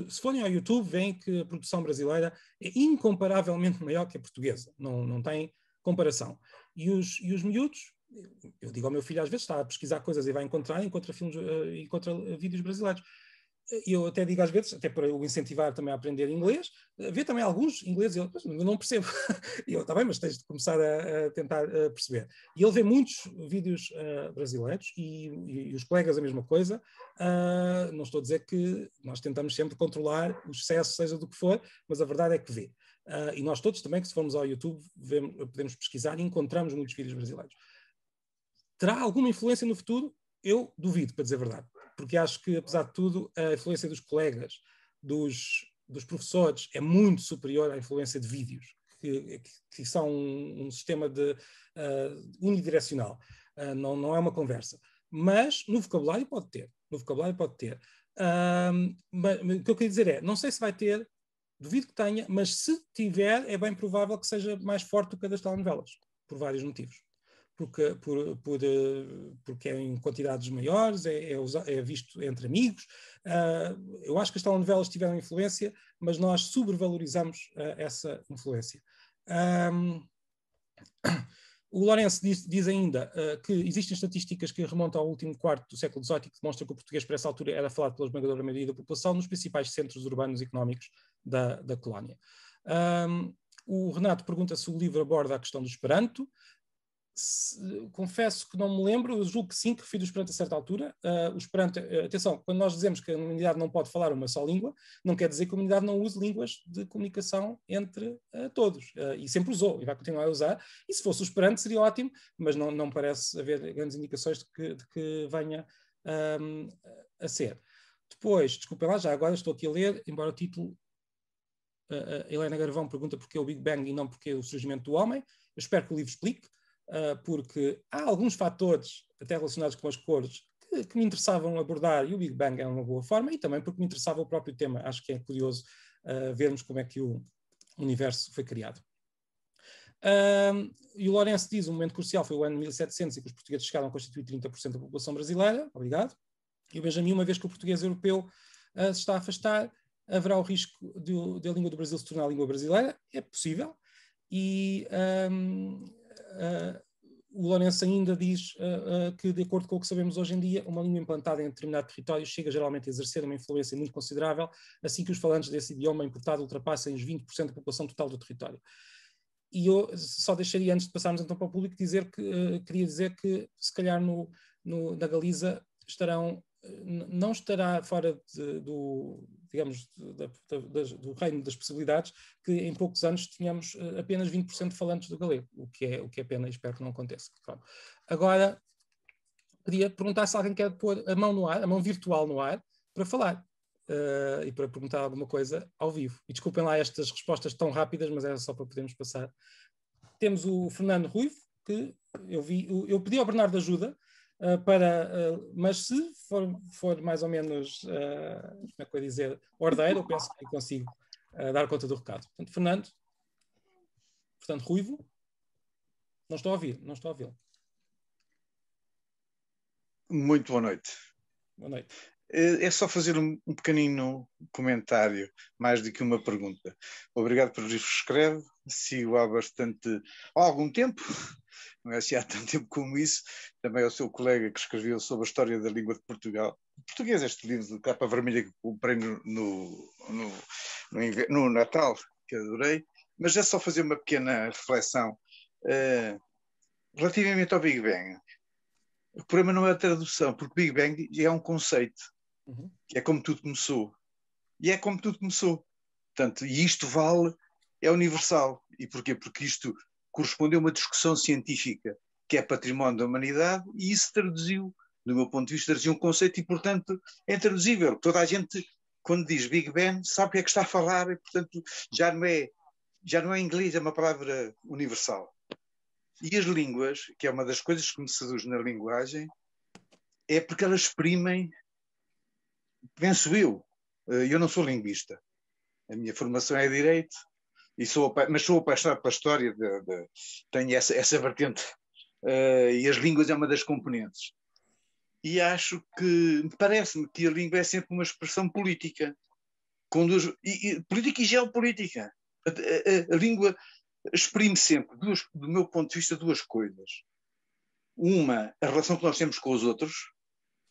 se forem ao YouTube, veem que a produção brasileira é incomparavelmente maior que a portuguesa. Não tem comparação. E os miúdos, eu digo ao meu filho às vezes, está a pesquisar coisas e vai encontra vídeos brasileiros. Eu até digo às vezes, até para o incentivar também a aprender inglês, vê também alguns ingleses, eu não percebo. E eu, está bem, mas tens de começar a tentar perceber. E ele vê muitos vídeos brasileiros e os colegas a mesma coisa. Não estou a dizer que nós tentamos sempre controlar o excesso, seja do que for, mas a verdade é que vê. E nós todos também, que se formos ao YouTube, podemos pesquisar e encontramos muitos vídeos brasileiros. Terá alguma influência no futuro? Eu duvido, para dizer a verdade. Porque acho que, apesar de tudo, a influência dos colegas, dos professores, é muito superior à influência de vídeos, que são um sistema unidirecional. Não é uma conversa. Mas no vocabulário pode ter. O que eu queria dizer é, não sei se vai ter, duvido que tenha, mas se tiver, é bem provável que seja mais forte do que a das telenovelas, por vários motivos. Porque é em quantidades maiores, é visto entre amigos. Eu acho que as telenovelas tiveram influência, mas nós sobrevalorizamos essa influência. O Lourenço diz ainda que existem estatísticas que remontam ao último quarto do século XVIII e que demonstram que o português, por essa altura, era falado pela esmagadora maioria da população nos principais centros urbanos e económicos da colónia. O Renato pergunta se o livro aborda a questão do Esperanto. Confesso que não me lembro, eu julgo que sim, que refiro o Esperanto a certa altura. O Esperanto, atenção, quando nós dizemos que a humanidade não pode falar uma só língua, não quer dizer que a humanidade não use línguas de comunicação entre todos, e sempre usou, e vai continuar a usar, e se fosse o Esperanto seria ótimo, mas não parece haver grandes indicações de que venha a ser. Depois, desculpem lá, já agora estou aqui a ler, embora o título, Helena Garvão pergunta porquê o Big Bang e não porquê o surgimento do homem. Eu espero que o livro explique. Porque há alguns fatores, até relacionados com as cores, que me interessavam abordar, e o Big Bang é uma boa forma, e também porque me interessava o próprio tema. Acho que é curioso vermos como é que o universo foi criado. E o Lourenço diz, um momento crucial foi o ano 1700, em que os portugueses chegaram a constituir 30% da população brasileira. Obrigado. E o Benjamin, uma vez que o português europeu se está a afastar, haverá o risco de a língua do Brasil se tornar a língua brasileira? É possível. E o Lourenço ainda diz que, de acordo com o que sabemos hoje em dia, uma língua implantada em determinado território chega geralmente a exercer uma influência muito considerável, assim que os falantes desse idioma importado ultrapassem os 20% da população total do território. E eu só deixaria, antes de passarmos então para o público, queria dizer que, se calhar, na Galiza não estará fora do reino das possibilidades que em poucos anos tínhamos apenas 20% de falantes do galego, o que é pena e espero que não aconteça. Pronto. Agora, queria perguntar se alguém quer pôr a mão no ar, a mão virtual no ar, para falar e para perguntar alguma coisa ao vivo. E desculpem lá estas respostas tão rápidas, mas era só para podermos passar. Temos o Fernando Ruivo, que eu pedi ao Bernardo ajuda, mas se for mais ou menos, como é que eu ia dizer, ordeiro, eu penso que consigo dar conta do recado. Portanto, Fernando, Ruivo, não estou a ouvi-lo. Muito boa noite. Boa noite. É só fazer um pequenino comentário, mais do que uma pergunta. Obrigado por livro que escreve, sigo há algum tempo, não é assim há tanto tempo como isso, também é o seu colega que escreveu sobre a história da língua de Portugal. Português, este livro de capa vermelha que comprei no Natal, que adorei, mas é só fazer uma pequena reflexão. Relativamente ao Big Bang, o problema não é a tradução, porque Big Bang é um conceito, que é como tudo começou. E é como tudo começou. Portanto, e isto é universal. E porquê? Porque isto corresponde a uma discussão científica que é património da humanidade e isso traduziu, do meu ponto de vista, traduziu um conceito e, portanto, é intraduzível. Toda a gente, quando diz Big Bang, sabe o que é que está a falar e, portanto, já não é em inglês, é uma palavra universal. E as línguas, que é uma das coisas que me seduz na linguagem, é porque elas exprimem, penso eu não sou linguista, a minha formação é Direito, mas sou apaixonado pela história, tenho essa vertente, e as línguas é uma das componentes. E acho que, parece-me que a língua é sempre uma expressão política, política e geopolítica. A língua exprime sempre, do meu ponto de vista, duas coisas. Uma, a relação que nós temos com os outros,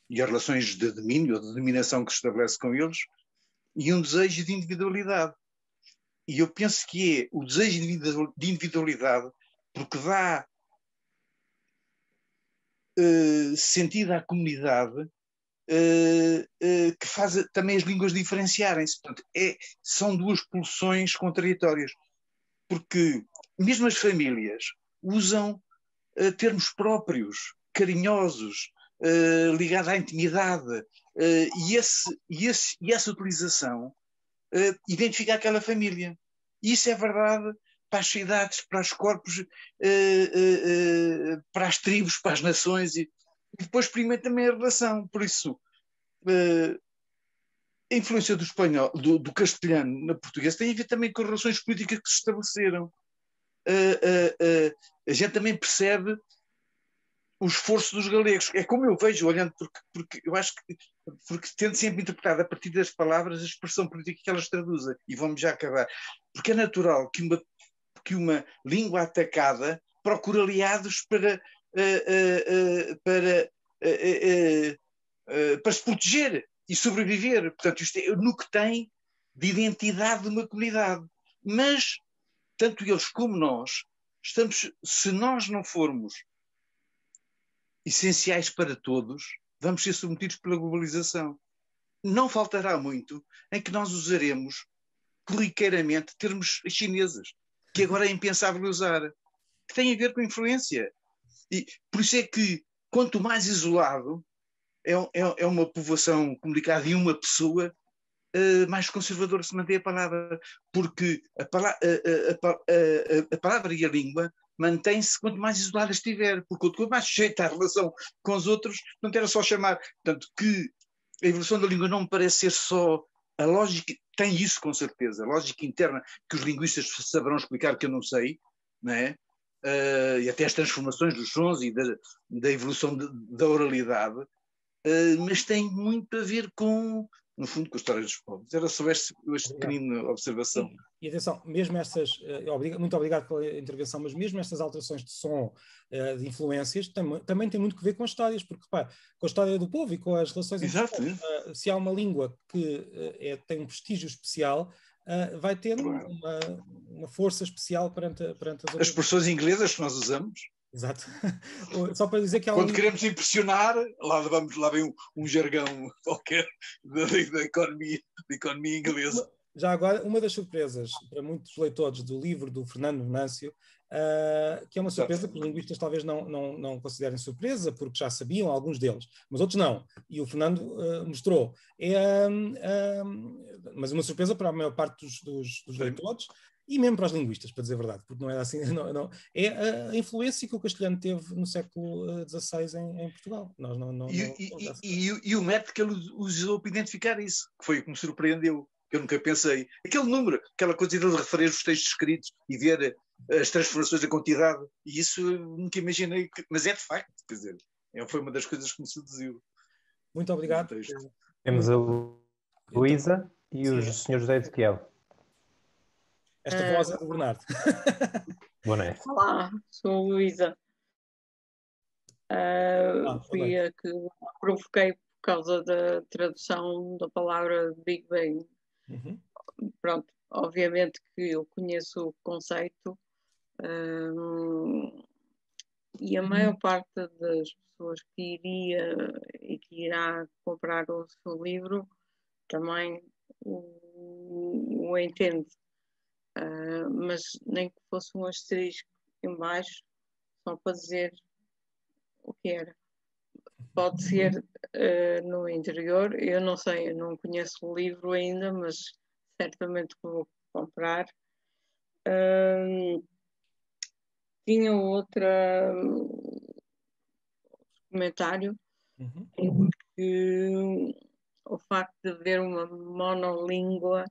e as relações de domínio ou de dominação que se estabelece com eles, e um desejo de individualidade. E eu penso que é o desejo de individualidade porque dá sentido à comunidade, que faz também as línguas diferenciarem-se. Portanto, são duas pulsões contraditórias. Porque mesmo as famílias usam termos próprios, carinhosos, ligados à intimidade, e essa utilização identifica aquela família. E isso é verdade para as cidades, para os corpos, para as tribos, para as nações, e depois experimenta também a relação. Por isso, a influência do espanhol, do castelhano na portuguesa tem a ver também com as relações políticas que se estabeleceram. A gente também percebe o esforço dos galegos. É como eu vejo, olhando, porque eu acho que tento sempre interpretar a partir das palavras a expressão política que elas traduzem. E vamos já acabar. Porque é natural que uma língua atacada procure aliados para se proteger e sobreviver. Portanto, isto é no que tem de identidade de uma comunidade. Mas, tanto eles como nós, se nós não formos essenciais para todos, vamos ser submetidos pela globalização. Não faltará muito em que nós usaremos corriqueiramente termos chineses, que agora é impensável usar, que têm a ver com influência. E por isso é que, quanto mais isolado é uma povoação comunicada e uma pessoa, mais conservador se mantém a palavra, porque a palavra e a língua mantém-se quanto mais isolada estiver, porque quanto mais sujeita à relação com os outros, não era só chamar. Portanto, que a evolução da língua não me parece ser só a lógica, tem isso com certeza, a lógica interna que os linguistas saberão explicar, que eu não sei, não é? E até as transformações dos sons e da evolução da oralidade, mas tem muito a ver com, no fundo, com a história dos povos. Era só esta pequenina observação. E atenção, mesmo estas, muito obrigado pela intervenção, mas mesmo estas alterações de som, de influências, também tem muito que ver com as histórias, porque repara, com a história do povo e com as relações entre os povos, se há uma língua que tem um prestígio especial, vai ter uma força especial perante as outras. As expressões inglesas que nós usamos. Exato. Só para dizer que quando queremos impressionar, lá vem um jargão qualquer da economia inglesa. Já agora, uma das surpresas para muitos leitores do livro do Fernando Venâncio, que é uma surpresa que os linguistas talvez não considerem surpresa, porque já sabiam alguns deles, mas outros não. E o Fernando mostrou. Mas uma surpresa para a maior parte dos leitores, e mesmo para os linguistas, para dizer a verdade, porque não é assim, é a influência que o castelhano teve no século XVI em Portugal. E o método que ele usou para identificar isso, que foi o que me surpreendeu, que eu nunca pensei. Aquele número, aquela coisa de referir os textos escritos e ver as transformações da quantidade, e isso eu nunca imaginei, mas é de facto, quer dizer, foi uma das coisas que me seduziu. Muito obrigado. Temos a Luísa e o Sr. José Ezequiel. Esta voz é do Bernardo. Boa noite. Olá, sou a Luísa. Fui a que provoquei por causa da tradução da palavra Big Bang. Uhum. Pronto, obviamente que eu conheço o conceito, e a maior parte das pessoas que iria e que irá comprar o seu livro também o entende. Mas nem que fosse um asterisco em baixo, só para dizer o que era. Pode ser no interior, eu não sei, eu não conheço o livro ainda, mas certamente vou comprar. Tinha outro comentário em que o facto de haver uma monolíngua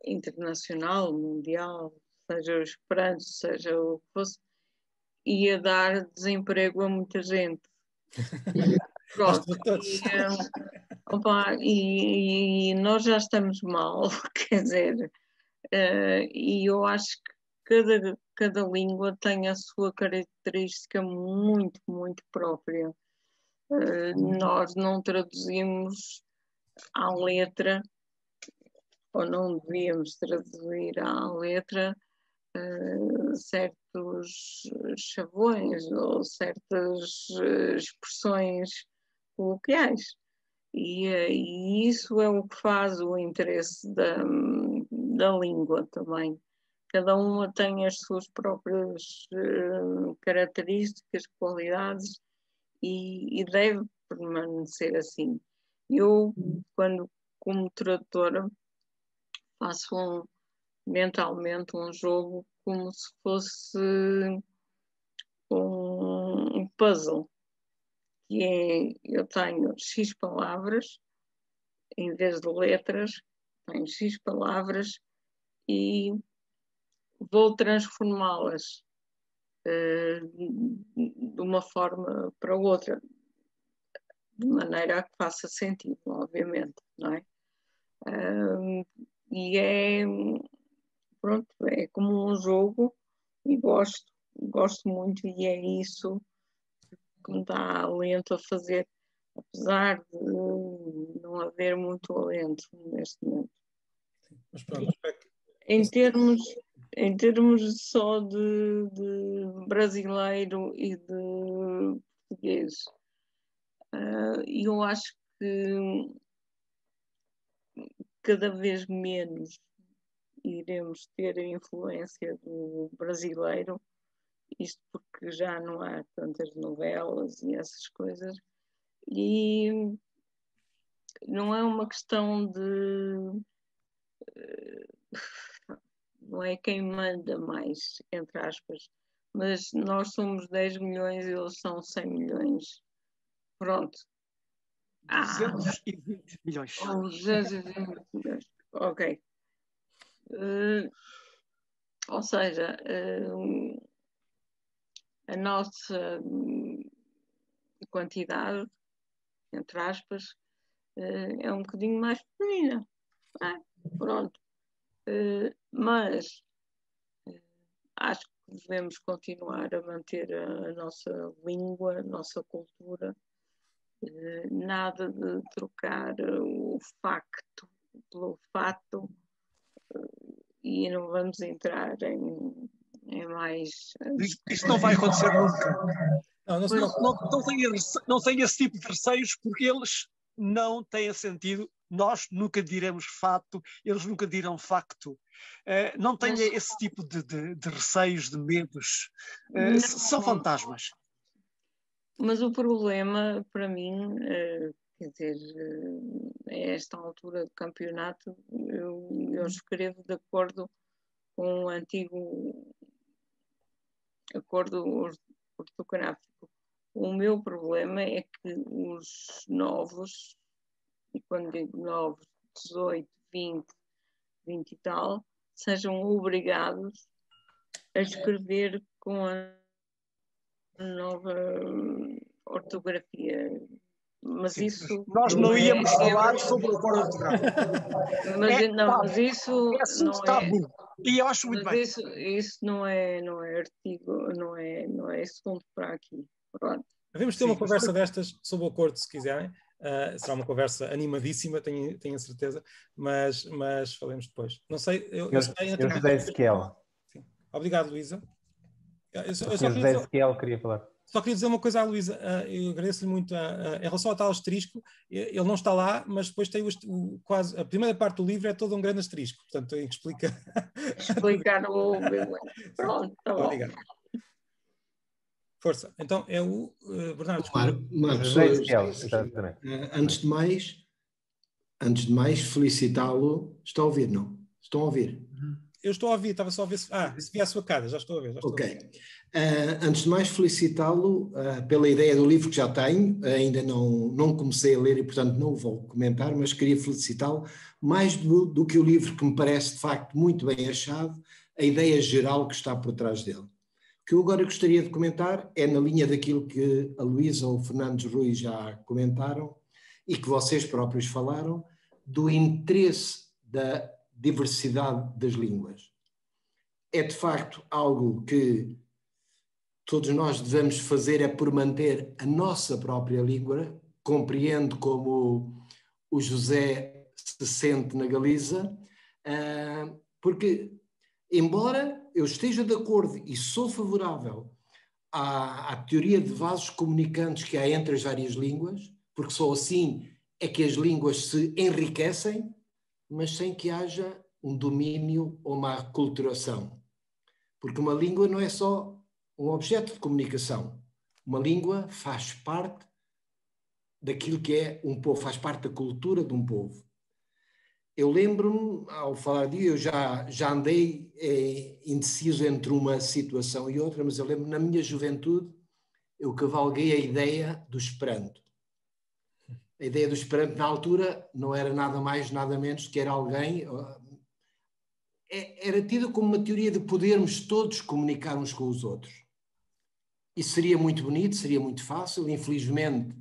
internacional, mundial, seja o Esperanto, seja o que fosse, ia dar desemprego a muita gente. Pronto. E nós já estamos mal, quer dizer, e eu acho que cada língua tem a sua característica muito, muito própria. Nós não traduzimos à letra, ou não devíamos traduzir à letra, certos chavões ou certas expressões coloquiais. E isso é o que faz o interesse da língua também. Cada uma tem as suas próprias características, qualidades, e deve permanecer assim. Eu, como tradutora, faço mentalmente um jogo como se fosse um puzzle, que é, eu tenho X palavras, em vez de letras, tenho X palavras e vou transformá-las de uma forma para outra, de maneira a que faça sentido, obviamente, não é? E pronto, é como um jogo e gosto muito, e é isso que me dá alento a fazer, apesar de não haver muito alento neste momento. Mas pronto, em termos só de brasileiro e de português, eu acho que cada vez menos iremos ter a influência do brasileiro, isto porque já não há tantas novelas e essas coisas, e não é uma questão de não é quem manda mais, entre aspas, mas nós somos 10 milhões e eles são 100 milhões. Pronto. 220 milhões. 220 milhões. Ok. Ou seja, a nossa quantidade, entre aspas, é um bocadinho mais pequenina. Pronto. Mas acho que devemos continuar a manter a nossa língua, a nossa cultura. Nada de trocar o facto pelo fato, e não vamos entrar em mais... Isto não vai acontecer nunca. Não tenha esse tipo de receios, porque eles não têm sentido. Nós nunca diremos facto, eles nunca dirão facto. Não tenha esse tipo de receios, de medos. São fantasmas. Mas o problema, para mim, quer dizer, a esta altura do campeonato, eu escrevo de acordo com o antigo acordo ortográfico. O meu problema é que os novos, e quando digo novos, 18, 20 e tal, sejam obrigados a escrever com a nova ortografia. Mas sim, isso... Nós não íamos falar sobre o acordo ortográfico. Mas isso não é tabu. E eu acho muito bem. Isso não é artigo, não é assunto para aqui. Pronto. Devemos ter uma conversa destas sobre o acordo, se quiserem. Será uma conversa animadíssima, tenho a certeza, mas falemos depois. Não sei... Eu José Ezequiel. Sim. Obrigado, Luísa. José Ezequiel queria falar. Só queria dizer uma coisa à Luísa, eu agradeço-lhe muito em relação ao tal asterisco, ele não está lá, mas depois tem quase a primeira parte do livro é todo um grande asterisco, portanto tem que explicar o pronto, tá bom. Obrigado. Força, então é o Bernardo. Marcos, antes de mais felicitá-lo. Está a ouvir, não? Estão a ouvir? Eu estou a ouvir, estava só a ver se via a sua cara, já estou a ver. Ok. Antes de mais, felicitá-lo pela ideia do livro que já tenho, ainda não comecei a ler e, portanto, não o vou comentar, mas queria felicitá-lo mais do que o livro, que me parece, de facto, muito bem achado, a ideia geral que está por trás dele. O que eu agora gostaria de comentar é na linha daquilo que a Luísa ou o Fernandes Rui já comentaram e que vocês próprios falaram, do interesse da diversidade das línguas. É de facto algo que todos nós devemos fazer, é por manter a nossa própria língua. Compreendo como o José se sente na Galiza, porque, embora eu esteja de acordo e sou favorável à teoria de vasos comunicantes que há entre as várias línguas, porque só assim é que as línguas se enriquecem, mas sem que haja um domínio ou uma aculturação. Porque uma língua não é só um objeto de comunicação. Uma língua faz parte daquilo que é um povo, faz parte da cultura de um povo. Eu lembro-me, ao falar disso, eu já andei indeciso entre uma situação e outra, mas eu lembro, na minha juventude, eu cavalguei a ideia do Esperanto. A ideia do Esperanto, na altura, não era nada mais, nada menos que era alguém... Era tida como uma teoria de podermos todos comunicar uns com os outros. Isso seria muito bonito, seria muito fácil. Infelizmente,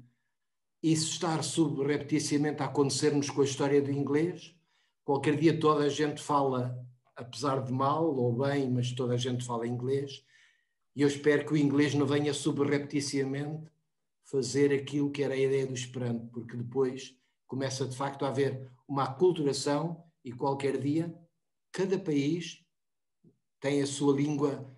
isso está subrepticiamente a acontecer-nos com a história do inglês. Qualquer dia toda a gente fala, apesar de mal ou bem, mas toda a gente fala inglês. E eu espero que o inglês não venha subrepticiamente fazer aquilo que era a ideia do Esperanto, porque depois começa de facto a haver uma aculturação e qualquer dia cada país tem a sua língua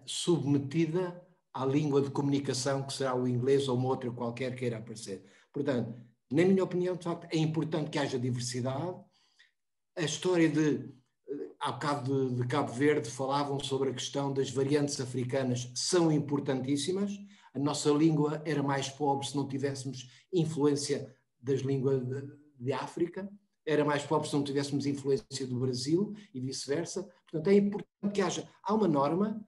submetida à língua de comunicação, que será o inglês ou uma outra qualquer queira aparecer. Portanto, na minha opinião, de facto, é importante que haja diversidade. A história há bocado de Cabo Verde falavam sobre a questão das variantes africanas, são importantíssimas. A nossa língua era mais pobre se não tivéssemos influência das línguas de África. Era mais pobre se não tivéssemos influência do Brasil e vice-versa. Portanto, é importante que há uma norma,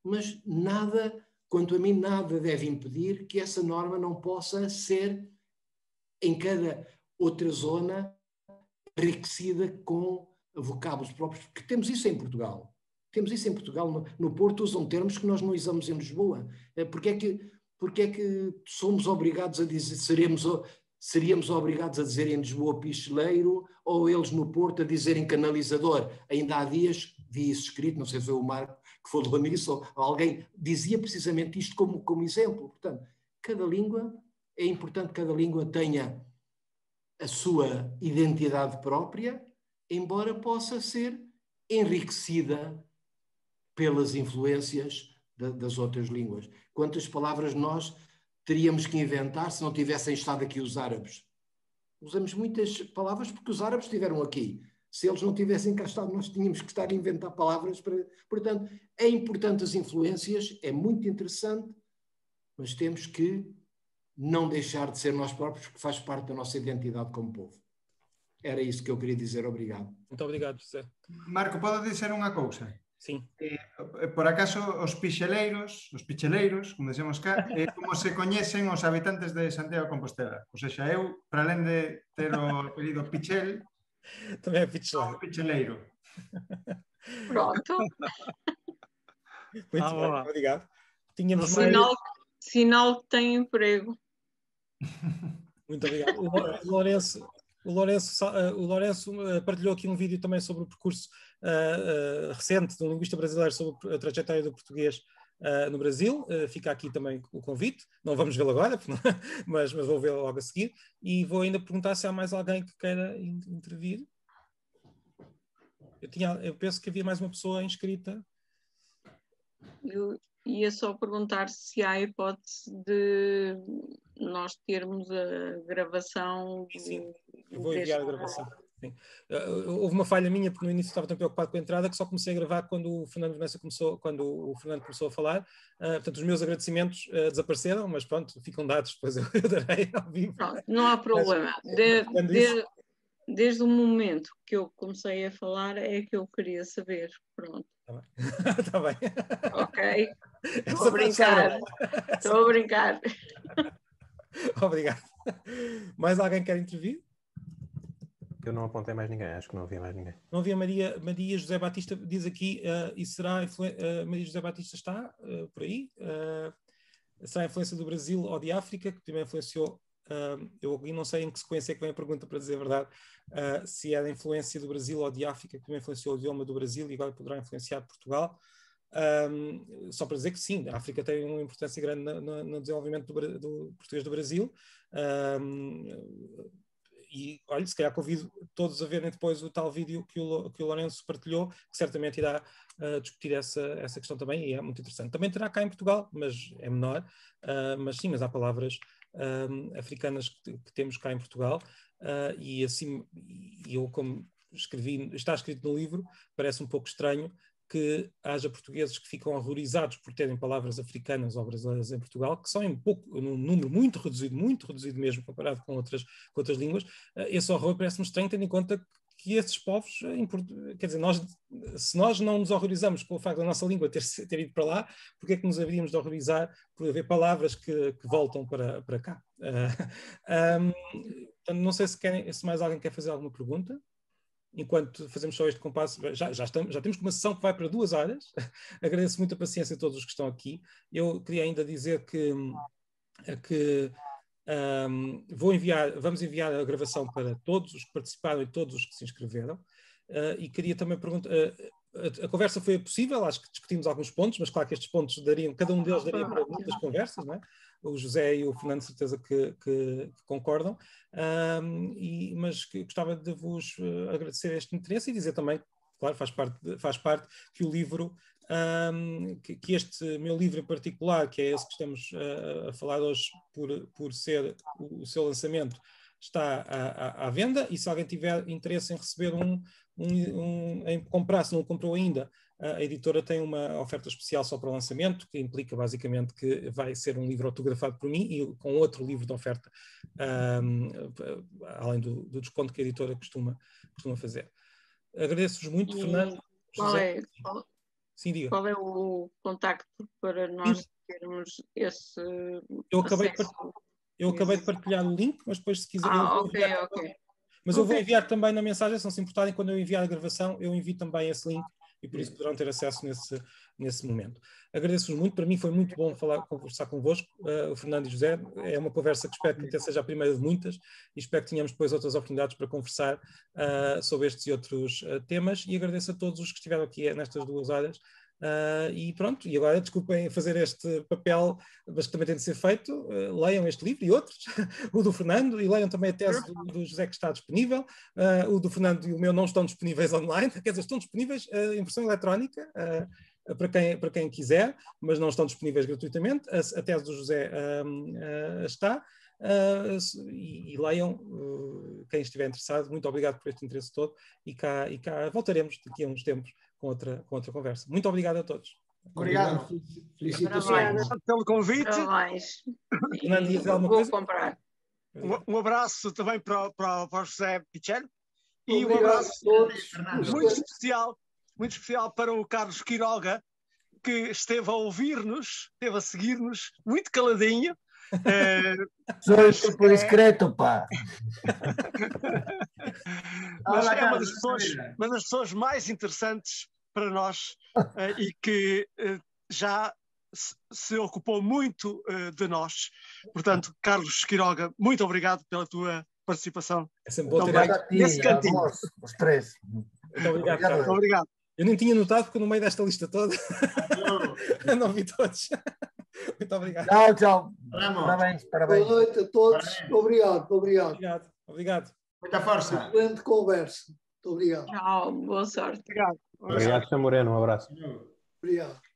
mas nada, quanto a mim, nada deve impedir que essa norma não possa ser, em cada outra zona, enriquecida com vocábulos próprios, porque temos isso em Portugal. Temos isso em Portugal. No Porto usam termos que nós não usamos em Lisboa. Porque é que somos obrigados a dizer, seríamos obrigados a dizer em Lisboa picheleiro, ou eles no Porto a dizerem canalizador? Ainda há dias vi isso escrito, não sei se foi o Marco que falou nisso, ou alguém dizia precisamente isto como exemplo. Portanto, é importante que cada língua tenha a sua identidade própria, embora possa ser enriquecida pelas influências das outras línguas. Quantas palavras nós teríamos que inventar se não tivessem estado aqui os árabes? Usamos muitas palavras porque os árabes estiveram aqui. Se eles não tivessem cá estado, nós tínhamos que estar a inventar palavras para... Portanto, é importante as influências, é muito interessante, mas temos que não deixar de ser nós próprios, porque faz parte da nossa identidade como povo. Era isso que eu queria dizer. Obrigado. Muito obrigado, José. Marco, podo dizer unha cousa? Sim. Por acaso, os picheleiros, como decimos cá, como se coñecen os habitantes de Santiago de Compostela. Ou seja, eu, para além de ter o apelido Pichel, também é picheleiro. Picheleiro. Pronto. Muito bem, obrigado. Tínhamos Sinal que tem emprego. Muito obrigado. O Lourenço partilhou aqui um vídeo também sobre o percurso recente de um linguista brasileiro sobre a trajetória do português no Brasil. Fica aqui também o convite. Não vamos vê-lo agora, mas vou vê-lo logo a seguir. E vou ainda perguntar se há mais alguém que queira intervir. Eu penso que havia mais uma pessoa inscrita. Eu ia só perguntar se há hipótese de nós termos a gravação. Sim, eu vou enviar a gravação. Sim. Houve uma falha minha, porque no início estava tão preocupado com a entrada que só comecei a gravar quando o Fernando começou a falar. Portanto, os meus agradecimentos desapareceram, mas pronto, ficam dados, depois eu darei ao vivo. Pronto, não há problema. desde o momento que eu comecei a falar é que eu queria saber. Pronto. Está bem. Ok. Estou a brincar. Estou a brincar. Obrigado. Mais alguém quer intervir? Eu não apontei mais ninguém, acho que não havia mais ninguém. Não havia Maria José Batista, diz aqui, e será Maria José Batista está por aí? Será a influência do Brasil ou de África, que também influenciou, eu não sei em que sequência é que vem a pergunta, para dizer a verdade, se é da influência do Brasil ou de África, que também influenciou o idioma do Brasil e agora poderá influenciar Portugal. Só para dizer que sim, a África tem uma importância grande no desenvolvimento do português do Brasil. E, olha, se calhar convido todos a verem depois o tal vídeo que o Lourenço partilhou, que certamente irá discutir essa questão também, e é muito interessante. Também terá cá em Portugal, mas é menor, mas sim, mas há palavras africanas que temos cá em Portugal, e assim, eu como está escrito no livro, parece um pouco estranho que haja portugueses que ficam horrorizados por terem palavras africanas ou brasileiras em Portugal, que são num número muito reduzido mesmo, comparado com outras línguas. Esse horror parece-me estranho, tendo em conta que esses povos, quer dizer, se nós não nos horrorizamos com o facto da nossa língua ter ido para lá, porque é que nos haveríamos de horrorizar por haver palavras que voltam para cá? Não sei se mais alguém quer fazer alguma pergunta. Enquanto fazemos só este compasso, já temos uma sessão que vai para 2 horas. Agradeço muito a paciência de todos os que estão aqui. Eu queria ainda dizer que vamos enviar a gravação para todos os que participaram e todos os que se inscreveram. E queria também perguntar, a conversa foi possível, acho que discutimos alguns pontos, mas claro que estes pontos cada um deles daria para muitas conversas, não é? O José e o Fernando, certeza que concordam, mas gostava de vos agradecer este interesse e dizer também, claro, faz parte que o livro, que este meu livro em particular, que é esse que estamos a falar hoje por ser o seu lançamento, está à venda, e se alguém tiver interesse em receber em comprar, se não o comprou ainda, a editora tem uma oferta especial só para o lançamento, que implica basicamente que vai ser um livro autografado por mim e com outro livro de oferta, além do desconto que a editora costuma fazer. Agradeço-vos muito, Fernando. José. Sim, diga. Qual é o contacto para nós termos esse Eu acabei de partilhar o link, mas depois, se quiser... Mas eu vou enviar também na mensagem, se não se importarem, quando eu enviar a gravação, eu envio também esse link e por isso poderão ter acesso nesse momento. Agradeço-vos muito, para mim foi muito bom conversar convosco, o Fernando e o José. É uma conversa que espero que até seja a primeira de muitas e espero que tenhamos depois outras oportunidades para conversar sobre estes e outros temas, e agradeço a todos os que estiveram aqui nestas 2 horas. E pronto, e agora desculpem fazer este papel, mas que também tem de ser feito. Leiam este livro e outros, o do Fernando, e leiam também a tese do José, que está disponível. O do Fernando e o meu não estão disponíveis online, quer dizer, estão disponíveis em versão eletrónica para quem quiser, mas não estão disponíveis gratuitamente. A tese do José está. E leiam, quem estiver interessado. Muito obrigado por este interesse todo, e cá voltaremos daqui a uns tempos com outra conversa. Muito obrigado a todos. Obrigado. Felicitações pelo convite. Vou comprar. Um abraço também para o José Pichel, e um abraço muito especial para o Carlos Quiroga, que esteve a ouvir-nos, esteve a seguir-nos, muito caladinho. Sou tipo discreto, pá. Mas é uma das pessoas mais interessantes para nós, e que já se ocupou muito de nós. Portanto, Carlos Quiroga, muito obrigado pela tua participação. É sempre bom ter nesse cantinho. Os três. Muito obrigado, Carlos. Muito obrigado. Eu nem tinha notado, porque no meio desta lista toda não vi todos. Muito obrigado. Tchau. Parabéns. Boa noite a todos. Parabéns. Obrigado. Muita força. Excelente conversa. Muito obrigado. Tchau, boa sorte. Obrigado. Obrigado, Sr. Moreno. Um abraço. Obrigado.